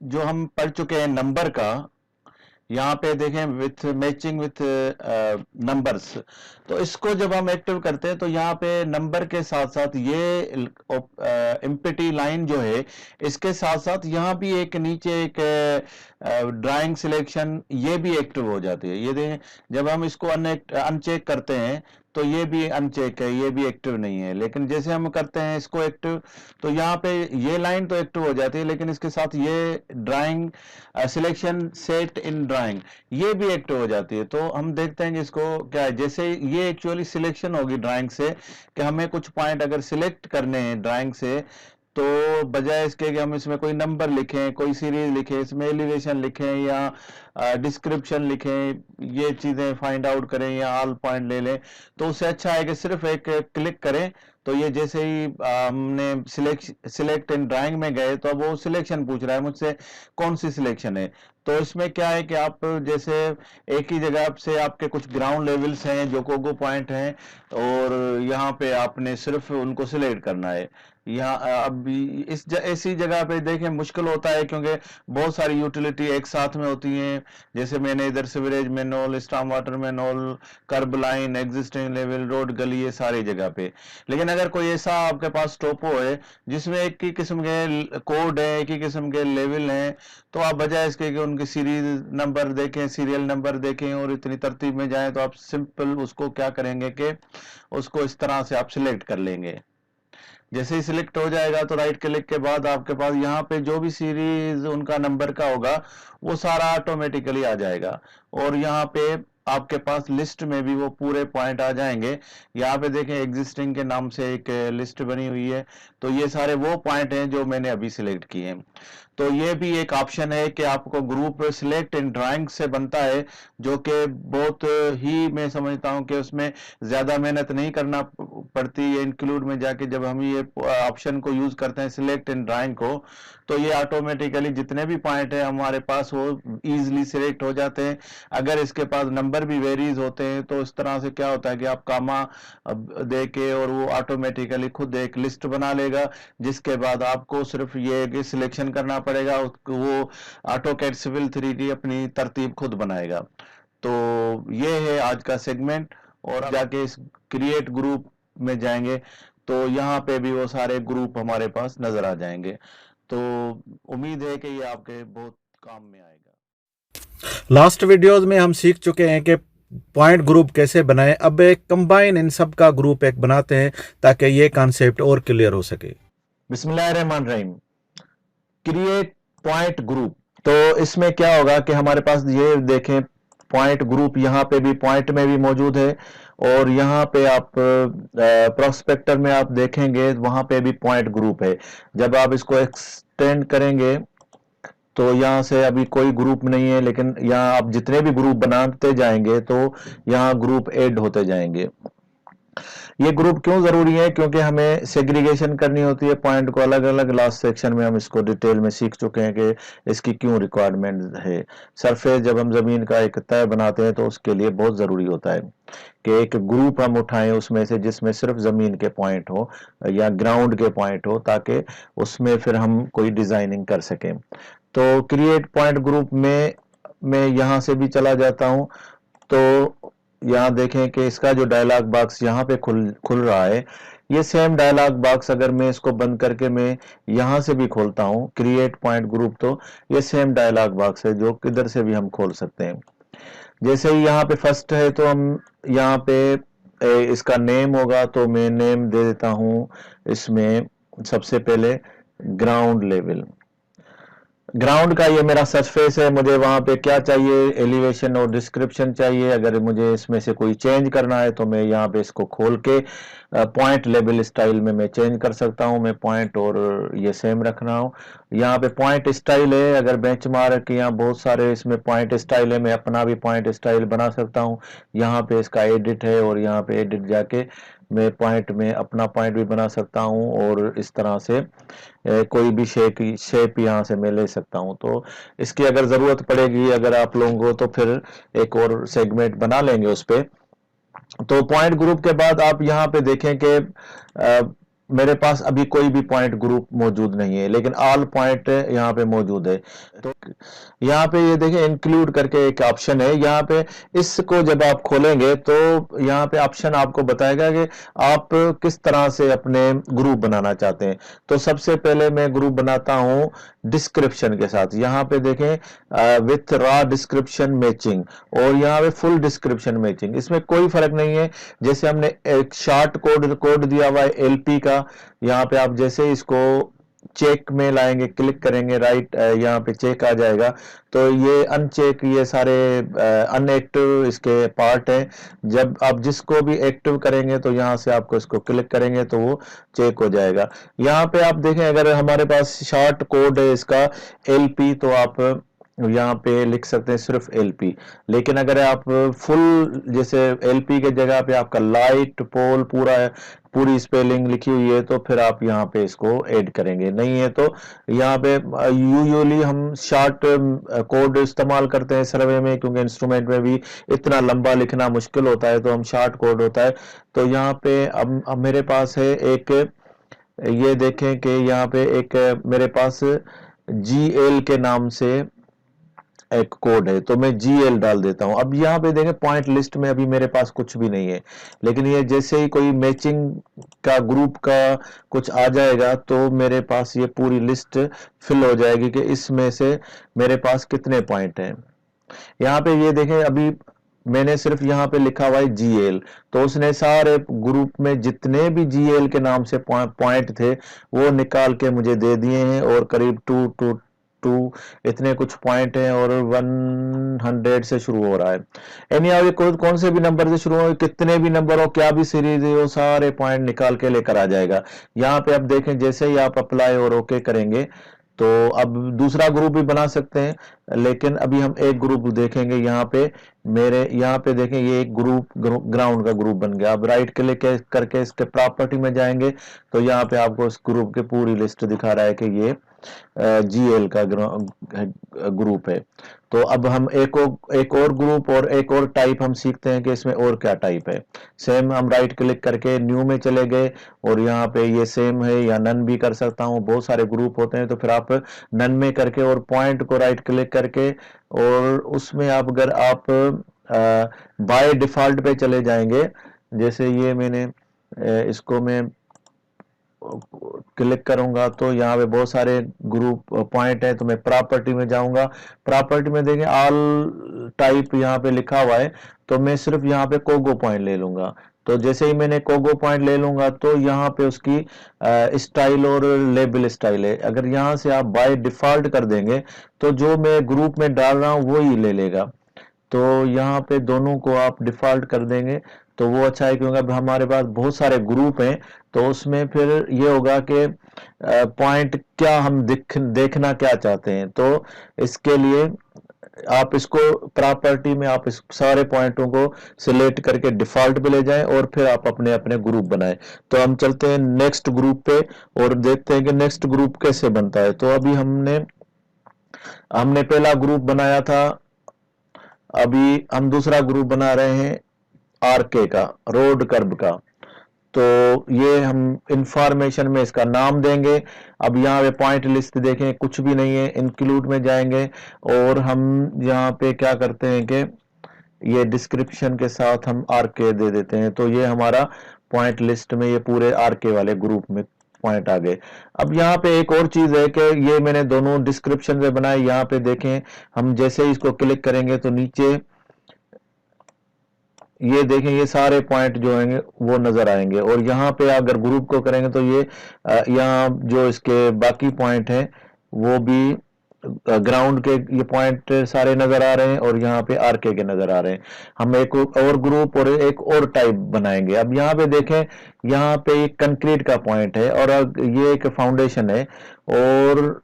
जो हम पढ़ चुके हैं नंबर का, यहाँ पे देखें विथ मैचिंग विथ नंबर्स। तो इसको जब हम एक्टिव करते हैं तो यहाँ पे नंबर के साथ साथ ये एम्प्टी लाइन जो है इसके साथ साथ यहाँ भी एक नीचे एक ड्राइंग सिलेक्शन ये भी एक्टिव हो जाती है। ये देखें जब हम इसको अनचेक करते हैं तो ये भी अनचेक है, ये भी एक्टिव नहीं है। लेकिन जैसे हम करते हैं इसको एक्टिव तो यहाँ पे ये लाइन तो एक्टिव हो जाती है, लेकिन इसके साथ ये ड्राइंग सिलेक्शन सेट इन ड्राइंग ये भी एक्टिव हो जाती है। तो हम देखते हैं कि इसको क्या है, जैसे ये एक्चुअली सिलेक्शन होगी ड्राइंग से कि हमें कुछ पॉइंट अगर सिलेक्ट करने हैं ड्राइंग से, तो बजाय इसके कि हम इसमें कोई नंबर लिखें, कोई सीरीज लिखें, इसमें एलिवेशन लिखें या डिस्क्रिप्शन लिखें, ये चीजें फाइंड आउट करें या ऑल पॉइंट ले लें, तो उससे अच्छा है कि सिर्फ एक क्लिक करें। तो ये जैसे ही हमने सिलेक्ट इन ड्राइंग में गए तो अब वो सिलेक्शन पूछ रहा है मुझसे कौन सी सिलेक्शन है। तो इसमें क्या है कि आप जैसे एक ही जगह से आपके कुछ ग्राउंड लेवल्स हैं जो कोगो पॉइंट हैं, और यहाँ पे आपने सिर्फ उनको सिलेक्ट करना है। यहाँ अब ऐसी जगह पे देखें मुश्किल होता है क्योंकि बहुत सारी यूटिलिटी एक साथ में होती हैं। जैसे मैंने इधर sewerage manual, storm water manual, kerb line, existing level, road, गली, ये सारी जगह पे। लेकिन अगर कोई ऐसा आपके पास टोपो है जिसमें एक ही किस्म के कोड है, एक ही किस्म के लेवल हैं, तो आप बजाय इसके कि उनकी सीरीज नंबर देखें, सीरियल नंबर देखें और इतनी तरतीब में जाएं, तो आप सिंपल उसको क्या करेंगे कि उसको इस तरह से आप सिलेक्ट कर लेंगे। जैसे ही सिलेक्ट हो जाएगा तो राइट क्लिक के बाद आपके पास यहाँ पे जो भी सीरीज उनका नंबर का होगा वो सारा ऑटोमेटिकली आ जाएगा, और यहाँ पे आपके पास लिस्ट में भी वो पूरे पॉइंट आ जाएंगे। यहाँ पे देखें एग्जिस्टिंग के नाम से एक लिस्ट बनी हुई है, तो ये सारे वो पॉइंट हैं जो मैंने अभी सिलेक्ट किए हैं। तो ये भी एक ऑप्शन है कि आपको ग्रुप सिलेक्ट इन ड्राइंग से बनता है, जो कि बहुत ही मैं समझता हूं कि उसमें ज्यादा मेहनत नहीं करना पड़ती है। इंक्लूड में जाके जब हम ये ऑप्शन को यूज करते हैं सिलेक्ट इन ड्राइंग को, तो ये ऑटोमेटिकली जितने भी पॉइंट है हमारे पास वो इजीली सिलेक्ट हो जाते हैं। अगर इसके पास नंबर भी वेरीज होते हैं तो इस तरह से क्या होता है कि आप कामा दे के और वो ऑटोमेटिकली खुद एक लिस्ट बना लेगा, जिसके बाद आपको सिर्फ ये सिलेक्शन करना पड़ेगा, वो AutoCAD सिविल 3D अपनी तरतीब खुद बनाएगा। तो ये है आज का सेगमेंट। और अब जाके इस क्रिएट ग्रुप में जाएंगे तो यहाँ पे भी वो सारे ग्रुप हमारे पास नजर आ जाएंगे। तो उम्मीद है कि ये आपके बहुत काम में आएगा। लास्ट वीडियोस में हम सीख चुके हैं कि पॉइंट ग्रुप कैसे बनाएं। अब एक कंबाइन इन सब का ग्रुप एक बनाते हैं ताकि ये कॉन्सेप्ट और क्लियर हो सके। बिस्मिल्लाहिर्रहमानिर्रहीम। Create point group. तो इसमें क्या होगा कि हमारे पास ये देखें पॉइंट ग्रुप, यहाँ पे भी पॉइंट में भी मौजूद है और यहाँ पे आप प्रोस्पेक्टर में आप देखेंगे वहां पे भी पॉइंट ग्रुप है। जब आप इसको एक्सटेंड करेंगे तो यहाँ से अभी कोई ग्रुप नहीं है, लेकिन यहाँ आप जितने भी ग्रुप बनाते जाएंगे तो यहाँ ग्रुप ऐड होते जाएंगे। ये ग्रुप क्यों जरूरी है? क्योंकि हमें सेग्रीगेशन करनी होती है पॉइंट को अलग अलग। लास्ट सेक्शन में हम इसको डिटेल में सीख चुके हैं कि इसकी क्यों रिक्वायरमेंट है। सरफेस जब हम जमीन का एक तय बनाते हैं तो उसके लिए बहुत जरूरी होता है कि एक ग्रुप हम उठाएं उसमें से जिसमें सिर्फ जमीन के पॉइंट हो या ग्राउंड के पॉइंट हो, ताकि उसमें फिर हम कोई डिजाइनिंग कर सकें। तो क्रिएट पॉइंट ग्रुप में मैं यहाँ से भी चला जाता हूँ। तो यहाँ देखें कि इसका जो डायलॉग बॉक्स यहाँ पे खुल रहा है, ये सेम डायलॉग बॉक्स अगर मैं इसको बंद करके मैं यहाँ से भी खोलता हूँ क्रिएट पॉइंट ग्रुप, तो ये सेम डायलॉग बॉक्स है जो किधर से भी हम खोल सकते हैं। जैसे ही यहाँ पे फर्स्ट है तो हम यहाँ पे इसका नेम होगा, तो मैं नेम दे देता हूँ इसमें सबसे पहले ग्राउंड लेवल। ग्राउंड का ये मेरा सरफेस है, मुझे वहां पे क्या चाहिए, एलिवेशन और डिस्क्रिप्शन चाहिए। अगर मुझे इसमें से कोई चेंज करना है तो मैं यहाँ पे इसको खोल के पॉइंट लेवल स्टाइल में मैं चेंज कर सकता हूँ। मैं पॉइंट और ये सेम रखना हूँ। यहाँ पे पॉइंट स्टाइल है, अगर बेंचमार्क यहाँ बहुत सारे इसमें पॉइंट स्टाइल है, मैं अपना भी पॉइंट स्टाइल बना सकता हूँ। यहाँ पे इसका एडिट है और यहाँ पे एडिट जाके मैं पॉइंट में अपना पॉइंट भी बना सकता हूँ और इस तरह से कोई भी शेप यहाँ से मैं ले सकता हूँ। तो इसकी अगर जरूरत पड़ेगी अगर आप लोगों को तो फिर एक और सेगमेंट बना लेंगे उस पे। तो पॉइंट ग्रुप के बाद आप यहाँ पे देखें कि मेरे पास अभी कोई भी पॉइंट ग्रुप मौजूद नहीं है, लेकिन ऑल पॉइंट यहाँ पे मौजूद है। तो यहाँ पे ये देखें इंक्लूड करके एक ऑप्शन है। यहाँ पे इसको जब आप खोलेंगे तो यहाँ पे ऑप्शन आपको बताएगा कि आप किस तरह से अपने ग्रुप बनाना चाहते हैं। तो सबसे पहले मैं ग्रुप बनाता हूँ डिस्क्रिप्शन के साथ। यहाँ पे देखें विथ रॉ डिस्क्रिप्शन मैचिंग और यहाँ पे फुल डिस्क्रिप्शन मैचिंग। इसमें कोई फर्क नहीं है। जैसे हमने एक शॉर्ट कोड दिया हुआ है एलपी का, यहाँ पे आप जैसे इसको चेक में लाएंगे, क्लिक करेंगे राइट, यहाँ पे चेक आ जाएगा। तो ये अनचेक, ये सारे अनएक्टिव इसके पार्ट हैं। जब आप जिसको भी एक्टिव करेंगे तो यहाँ से आपको इसको क्लिक करेंगे तो वो चेक हो जाएगा। यहाँ पे आप देखें अगर हमारे पास शॉर्ट कोड है इसका एलपी, तो आप यहाँ पे लिख सकते हैं सिर्फ एलपी। लेकिन अगर आप फुल जैसे एलपी के जगह पे आपका लाइट पोल पूरी स्पेलिंग लिखी हुई है तो फिर आप यहाँ पे इसको ऐड करेंगे। नहीं है तो यहाँ पे यूजुअली हम शॉर्ट कोड इस्तेमाल करते हैं सर्वे में, क्योंकि इंस्ट्रूमेंट में भी इतना लंबा लिखना मुश्किल होता है, तो हम शॉर्ट कोड होता है। तो यहाँ पे अब मेरे पास है एक, ये देखें कि यहाँ पे एक मेरे पास GL के नाम से एक कोड है, तो मैं GL डाल देता हूं। अब यहाँ पे देखें पॉइंट लिस्ट में अभी मेरे पास कुछ भी नहीं है, लेकिन ये जैसे ही कोई मैचिंग का ग्रुप का कुछ आ जाएगा तो मेरे पास ये पूरी लिस्ट फिल हो जाएगी कि इसमें से मेरे पास कितने पॉइंट हैं। यहाँ पे ये देखें अभी मैंने सिर्फ यहाँ पे लिखा हुआ है GL, तो उसने सारे ग्रुप में जितने भी GL के नाम से पॉइंट थे वो निकाल के मुझे दे दिए हैं और करीब 2 इतने कुछ पॉइंट हैं और 100 से शुरू हो रहा है। यानी ये कौन से भी नंबर से शुरू हो, कितने भी नंबर हो, क्या भी सीरीज है, वो सारे पॉइंट निकाल के लेकर आ जाएगा। यहाँ पे आप देखें जैसे ही आप अप्लाई और ओके करेंगे तो अब दूसरा ग्रुप भी बना सकते हैं। लेकिन अभी हम एक ग्रुप देखेंगे। यहाँ पे मेरे यहाँ पे देखें, ये एक ग्राउंड का ग्रुप बन गया। अब राइट क्लिक करके इसके प्रॉपर्टी में जाएंगे तो यहाँ पे आपको इस ग्रुप की पूरी लिस्ट दिखा रहा है कि ये GL का ग्रुप है। तो अब हम एक और ग्रुप और एक और टाइप हम सीखते हैं कि इसमें और क्या टाइप है। सेम हम राइट क्लिक करके न्यू में चले गए और यहाँ पे ये सेम है या नन भी कर सकता हूँ। बहुत सारे ग्रुप होते हैं तो फिर आप नन में करके और पॉइंट को राइट क्लिक करके और उसमें आप अगर आप बाय डिफॉल्ट पे चले जाएंगे, जैसे ये मैंने इसको मैं क्लिक करूंगा तो यहाँ पे बहुत सारे ग्रुप पॉइंट है। तो मैं प्रॉपर्टी में जाऊंगा, प्रॉपर्टी में देखें ऑल टाइप यहाँ पे लिखा हुआ है, तो मैं सिर्फ यहाँ पे कोगो पॉइंट ले लूंगा। तो जैसे ही मैंने कोगो पॉइंट ले लूंगा तो यहाँ पे उसकी स्टाइल और लेबल स्टाइल है। अगर यहाँ से आप बाय डिफॉल्ट कर देंगे तो जो मैं ग्रुप में डाल रहा हूँ वो ही ले लेगा। तो यहाँ पे दोनों को आप डिफॉल्ट कर देंगे तो वो अच्छा है, क्योंकि अब हमारे पास बहुत सारे ग्रुप हैं तो उसमें फिर ये होगा कि पॉइंट क्या हम देखना क्या चाहते हैं। तो इसके लिए आप इसको प्रॉपर्टी में आप इस सारे पॉइंटों को सिलेक्ट करके डिफॉल्ट पे ले जाएं और फिर आप अपने अपने ग्रुप बनाएं। तो हम चलते हैं नेक्स्ट ग्रुप पे और देखते हैं कि नेक्स्ट ग्रुप कैसे बनता है। तो अभी हमने पहला ग्रुप बनाया था, अभी हम दूसरा ग्रुप बना रहे हैं आरके का, रोड कर्व का। तो ये हम इंफॉर्मेशन में इसका नाम देंगे। अब यहाँ पे पॉइंट लिस्ट देखें, कुछ भी नहीं है। इंक्लूड में जाएंगे और हम यहाँ पे क्या करते हैं कि ये डिस्क्रिप्शन के साथ हम आरके दे देते हैं। तो ये हमारा पॉइंट लिस्ट में ये पूरे आरके वाले ग्रुप में पॉइंट आ गए। अब यहाँ पे एक और चीज है कि ये मैंने दोनों डिस्क्रिप्शन में बनाए। यहाँ पे देखें, हम जैसे ही इसको क्लिक करेंगे तो नीचे ये देखें, ये सारे पॉइंट जो होंगे वो नजर आएंगे। और यहाँ पे अगर ग्रुप को करेंगे तो ये यहाँ जो इसके बाकी पॉइंट हैं वो भी ग्राउंड के ये पॉइंट सारे नजर आ रहे हैं और यहाँ पे आरके के नजर आ रहे हैं। हम एक और ग्रुप और एक और टाइप बनाएंगे। अब यहाँ पे देखें, यहाँ पे एक कंक्रीट का पॉइंट है और ये एक फाउंडेशन है और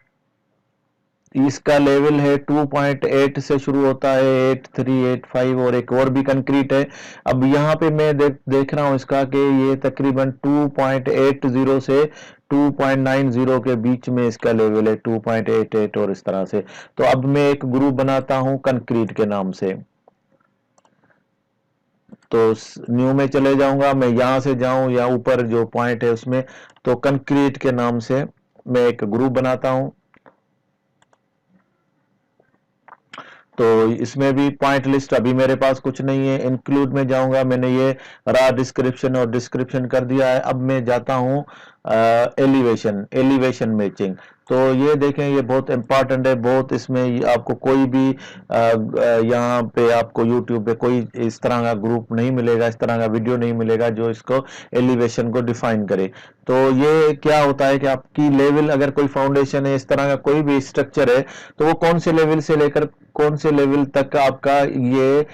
इसका लेवल है 2.8 से शुरू होता है, 8.3 8.5 और एक और भी कंक्रीट है। अब यहाँ पे मैं देख रहा हूँ इसका कि ये तकरीबन 2.80 से 2.90 के बीच में इसका लेवल है, 2.88 और इस तरह से। तो अब मैं एक ग्रुप बनाता हूँ कंक्रीट के नाम से। तो न्यू में चले जाऊंगा, मैं यहां से जाऊं या ऊपर जो पॉइंट है उसमें, तो कंक्रीट के नाम से मैं एक ग्रुप बनाता हूं। तो इसमें भी पॉइंट लिस्ट अभी मेरे पास कुछ नहीं है। इंक्लूड में जाऊंगा, मैंने ये रा डिस्क्रिप्शन और डिस्क्रिप्शन कर दिया है। अब मैं जाता हूं एलिवेशन मैचिंग। तो ये देखें, ये बहुत इंपॉर्टेंट है, बहुत इसमें आपको कोई भी यहाँ पे आपको यूट्यूब पे कोई इस तरह का ग्रुप नहीं मिलेगा, इस तरह का वीडियो नहीं मिलेगा जो इसको एलिवेशन को डिफाइन करे। तो ये क्या होता है कि आपकी लेवल, अगर कोई फाउंडेशन है, इस तरह का कोई भी स्ट्रक्चर है, तो वो कौन से लेवल से लेकर कौन से लेवल तक आपका ये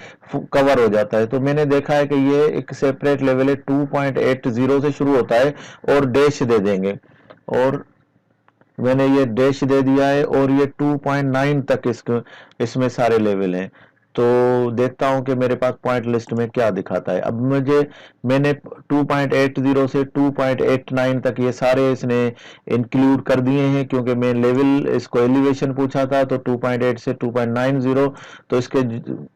कवर हो जाता है। तो मैंने देखा है कि ये एक सेपरेट लेवल है, 2.80 से शुरू होता है और डैश दे देंगे और मैंने ये डैश दे दिया है और ये 2.9 तक इसमें सारे लेवल हैं। तो देखता हूं कि मेरे पास पॉइंट लिस्ट में क्या दिखाता है। अब मैंने 2.80 से 2.89 तक ये सारे इसने इंक्लूड कर दिए हैं, क्योंकि मैं लेवल इसको एलिवेशन पूछा था तो 2.8 से 2.90, तो इसके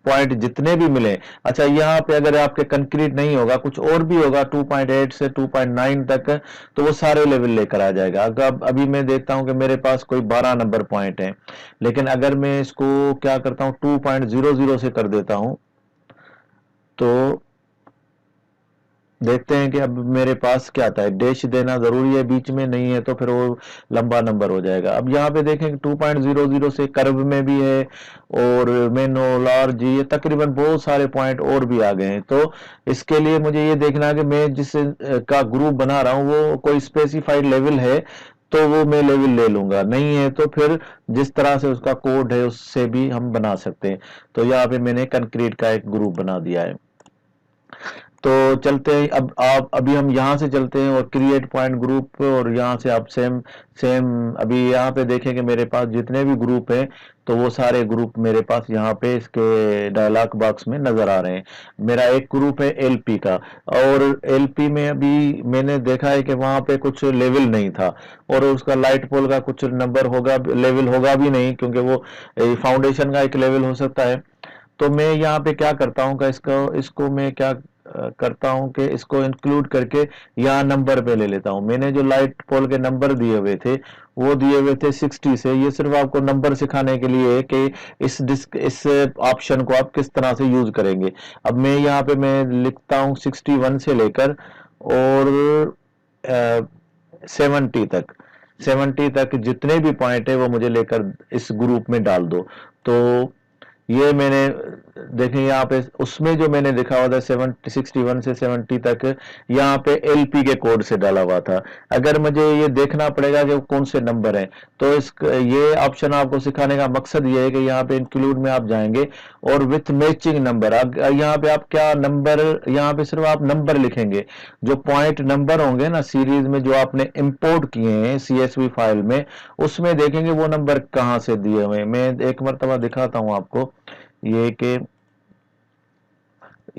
पॉइंट जितने भी मिले। अच्छा, यहाँ पे अगर आपके कंक्रीट नहीं होगा, कुछ और भी होगा 2.8 से 2.9 तक, तो वो सारे लेवल लेकर आ जाएगा। अभी मैं देखता हूं कि मेरे पास कोई 12 नंबर पॉइंट है, लेकिन अगर मैं इसको क्या करता हूं 2.00 से कर देता हूं तो देखते हैं कि अब मेरे पास क्या आता है। डैश देना जरूरी है, बीच में नहीं है तो फिर वो लंबा नंबर हो जाएगा। अब यहाँ पे देखें 2.00 से कर्व में भी है और मेनो लार्ज, ये तकरीबन बहुत सारे पॉइंट और भी आ गए हैं। तो इसके लिए मुझे ये देखना है कि मैं जिस का ग्रुप बना रहा हूँ वो कोई स्पेसिफाइड लेवल है तो वो मैं लेवल ले लूंगा, नहीं है तो फिर जिस तरह से उसका कोड है उससे भी हम बना सकते हैं। तो यहाँ पे मैंने कंक्रीट का एक ग्रुप बना दिया है। तो चलते हैं, अब आप अभी हम यहाँ से चलते हैं और क्रिएट पॉइंट ग्रुप, और यहाँ से आप सेम सेम अभी यहाँ पे देखें कि मेरे पास जितने भी ग्रुप हैं तो वो सारे ग्रुप मेरे पास यहाँ पे इसके डायलॉग बॉक्स में नजर आ रहे हैं। मेरा एक ग्रुप है एलपी का, और एलपी में अभी मैंने देखा है कि वहाँ पे कुछ लेवल नहीं था, और उसका लाइट पोल का कुछ नंबर होगा, लेवल होगा भी नहीं, क्योंकि वो फाउंडेशन का एक लेवल हो सकता है। तो मैं यहाँ पे क्या करता हूँ, का इसको इसको मैं क्या करता हूँ कि इसको इंक्लूड करके यहाँ नंबर पे ले लेता हूँ। मैंने जो लाइट पोल के नंबर दिए हुए थे वो दिए हुए थे 60 से। ये सिर्फ आपको नंबर सिखाने के लिए है कि इस ऑप्शन को आप किस तरह से यूज करेंगे। अब मैं यहाँ पे मैं लिखता हूँ 61 से लेकर और 70 तक जितने भी पॉइंट है वो मुझे लेकर इस ग्रुप में डाल दो। तो ये मैंने देखें यहाँ पे उसमें जो मैंने लिखा हुआ था 61 से 70 तक, यहाँ पे एलपी के कोड से डाला हुआ था। अगर मुझे ये देखना पड़ेगा कि कौन से नंबर हैं, तो इस ये ऑप्शन आपको सिखाने का मकसद ये है कि यहाँ पे इंक्लूड में आप जाएंगे और विथ मैचिंग नंबर यहाँ पे आप क्या नंबर, यहाँ पे सिर्फ आप नंबर लिखेंगे। जो पॉइंट नंबर होंगे ना सीरीज में जो आपने इंपोर्ट किए हैं सीएसवी फाइल में, उसमें देखेंगे वो नंबर कहाँ से दिए हुए हैं। मैं एक मरतबा दिखाता हूँ आपको, ये कि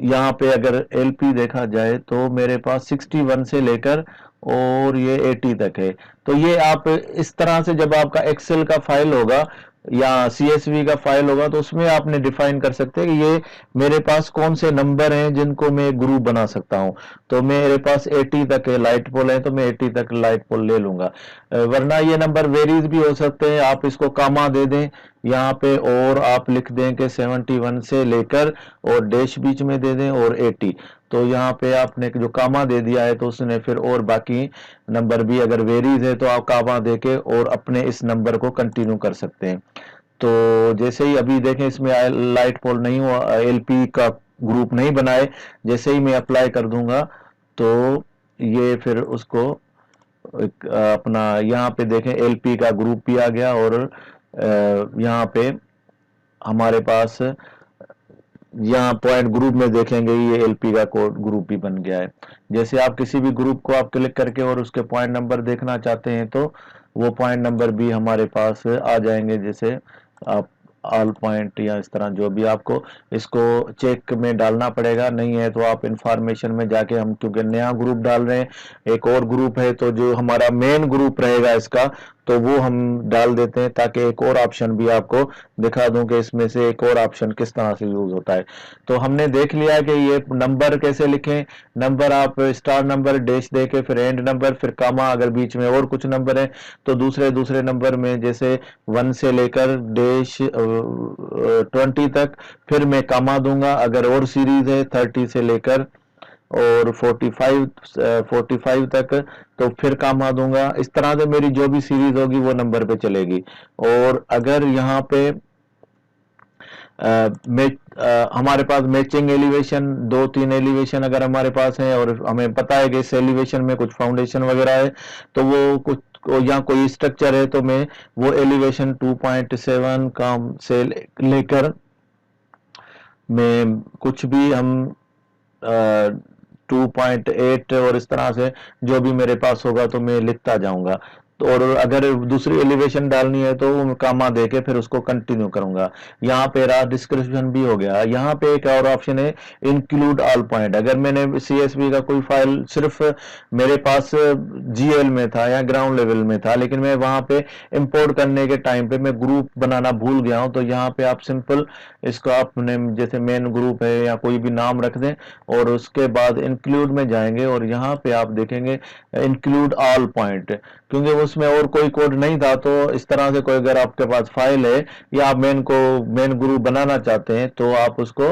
यहाँ पे अगर एलपी देखा जाए तो मेरे पास 61 से लेकर और ये 80 तक है। तो ये आप इस तरह से जब आपका एक्सेल का फाइल होगा या सीएसवी का फाइल होगा तो उसमें आपने डिफाइन कर सकते हैं कि ये मेरे पास कौन से नंबर हैं जिनको मैं ग्रुप बना सकता हूं। तो मेरे पास 80 तक लाइट पोल है तो मैं 80 तक लाइट पोल ले लूंगा, वरना ये नंबर वेरीज भी हो सकते हैं। आप इसको कामा दे दें यहाँ पे और आप लिख दें कि 71 से लेकर और डैश बीच में दे दें और 80। तो यहाँ पे आपने जो कामा दे दिया है तो उसने फिर और बाकी नंबर भी अगर वेरीज है तो आप कामा दे के और अपने इस नंबर को कंटिन्यू कर सकते हैं। तो जैसे ही अभी देखें इसमें लाइट पोल नहीं हुआ, एलपी का ग्रुप नहीं बनाए, जैसे ही मैं अप्लाई कर दूंगा तो ये फिर उसको अपना यहाँ पे देखें एलपी का ग्रुप भी आ गया, और यहाँ पे हमारे पास यहाँ पॉइंट ग्रुप में देखेंगे ये एलपी का कोड ग्रुप भी बन गया है। जैसे आप किसी भी ग्रुप को आप क्लिक करके और उसके पॉइंट नंबर देखना चाहते हैं तो वो पॉइंट नंबर भी हमारे पास आ जाएंगे। जैसे आप ऑल पॉइंट या इस तरह जो भी आपको इसको चेक में डालना पड़ेगा, नहीं है तो आप इंफॉर्मेशन में जाके, हम क्योंकि नया ग्रुप डाल रहे हैं एक और ग्रुप है तो जो हमारा मेन ग्रुप रहेगा इसका तो वो हम डाल देते हैं ताकि एक और ऑप्शन भी आपको दिखा दूं कि इसमें से एक और ऑप्शन किस तरह से यूज होता है। तो हमने देख लिया कि ये नंबर कैसे लिखें। नंबर आप स्टार नंबर डैश दे के फिर एंड नंबर फिर कामा, अगर बीच में और कुछ नंबर है तो दूसरे नंबर में जैसे 1 से लेकर डैश 20 तक फिर मैं कामा दूंगा। अगर और सीरीज है 30 से लेकर और 45 तक तो फिर कामा दूंगा। इस तरह से मेरी जो भी सीरीज होगी वो नंबर पे चलेगी। और अगर यहाँ पे हमारे पास मैचिंग एलिवेशन 2-3 एलिवेशन अगर हमारे पास है और हमें पता है कि इस एलिवेशन में कुछ फाउंडेशन वगैरह है तो वो कुछ या कोई स्ट्रक्चर है तो मैं वो एलिवेशन 2.7 काम से लेकर मैं कुछ भी हम 2.8 और इस तरह से जो भी मेरे पास होगा तो मैं लिखता जाऊंगा। तो और अगर दूसरी एलिवेशन डालनी है तो वो कामा दे के फिर उसको कंटिन्यू करूंगा। यहाँ पे रहा डिस्क्रिप्शन भी हो गया। यहाँ पे एक और ऑप्शन है इंक्लूड ऑल पॉइंट। अगर मैंने सीएसवी का कोई फाइल सिर्फ मेरे पास जीएल में था या ग्राउंड लेवल में था लेकिन मैं वहां पे इंपोर्ट करने के टाइम पे मैं ग्रुप बनाना भूल गया हूं, तो यहाँ पे आप सिंपल इसको आपने जैसे मेन ग्रुप है या कोई भी नाम रख दें और उसके बाद इंक्लूड में जाएंगे और यहाँ पे आप देखेंगे इंक्लूड ऑल पॉइंट, क्योंकि उसमें और कोई कोड नहीं था। तो इस तरह से कोई अगर आपके पास फाइल है या आप मेन ग्रुप बनाना चाहते हैं तो आप उसको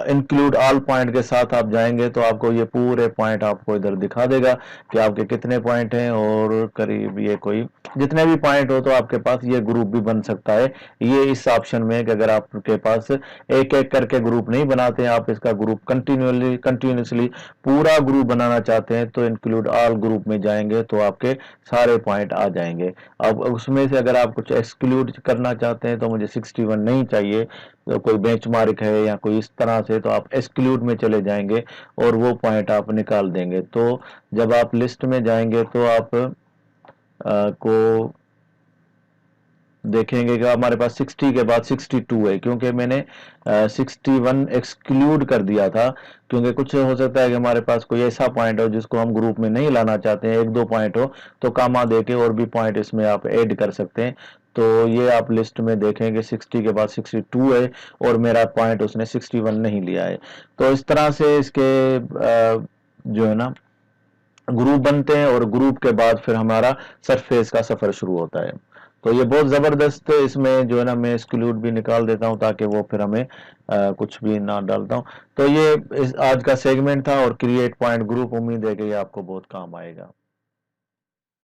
इंक्लूड ऑल पॉइंट के साथ आप जाएंगे तो आपको ये पूरे पॉइंट आपको इधर दिखा देगा कि आपके कितने पॉइंट हैं और करीब ये कोई जितने भी पॉइंट हो तो आपके पास ये ग्रुप भी बन सकता है। ये इस ऑप्शन में कि अगर आपके पास एक एक करके ग्रुप नहीं बनाते हैं, आप इसका ग्रुप कंटिन्यूसली पूरा ग्रुप बनाना चाहते हैं तो इंक्लूड ऑल ग्रुप में जाएंगे तो आपके सारे पॉइंट पॉइंट आ जाएंगे। अब उसमें से अगर आप कुछ एक्सक्लूड करना चाहते हैं तो मुझे 61 नहीं चाहिए, तो कोई बेंचमार्क है या कोई इस तरह से, तो आप एक्सक्लूड में चले जाएंगे और वो पॉइंट आप निकाल देंगे। तो जब आप लिस्ट में जाएंगे तो आप को देखेंगे कि हमारे पास 60 के बाद 62 है, क्योंकि मैंने 61 एक्सक्लूड कर दिया था, क्योंकि कुछ हो सकता है कि हमारे पास कोई ऐसा पॉइंट हो जिसको हम ग्रुप में नहीं लाना चाहते हैं, एक दो पॉइंट हो तो कामा देके और भी पॉइंट इसमें आप ऐड कर सकते हैं। तो ये आप लिस्ट में देखेंगे 60 के बाद 62 है और मेरा पॉइंट उसने 61 नहीं लिया है। तो इस तरह से इसके जो है ना ग्रुप बनते हैं और ग्रुप के बाद फिर हमारा सरफेस का सफर शुरू होता है। तो ये बहुत जबरदस्त है, इसमें जो है ना मैं एक्सक्लूड भी निकाल देता हूं ताकि वो फिर हमें कुछ भी ना डालता हूं। तो ये आज का सेगमेंट था और क्रिएट पॉइंट ग्रुप, उम्मीद है कि ये आपको बहुत काम आएगा।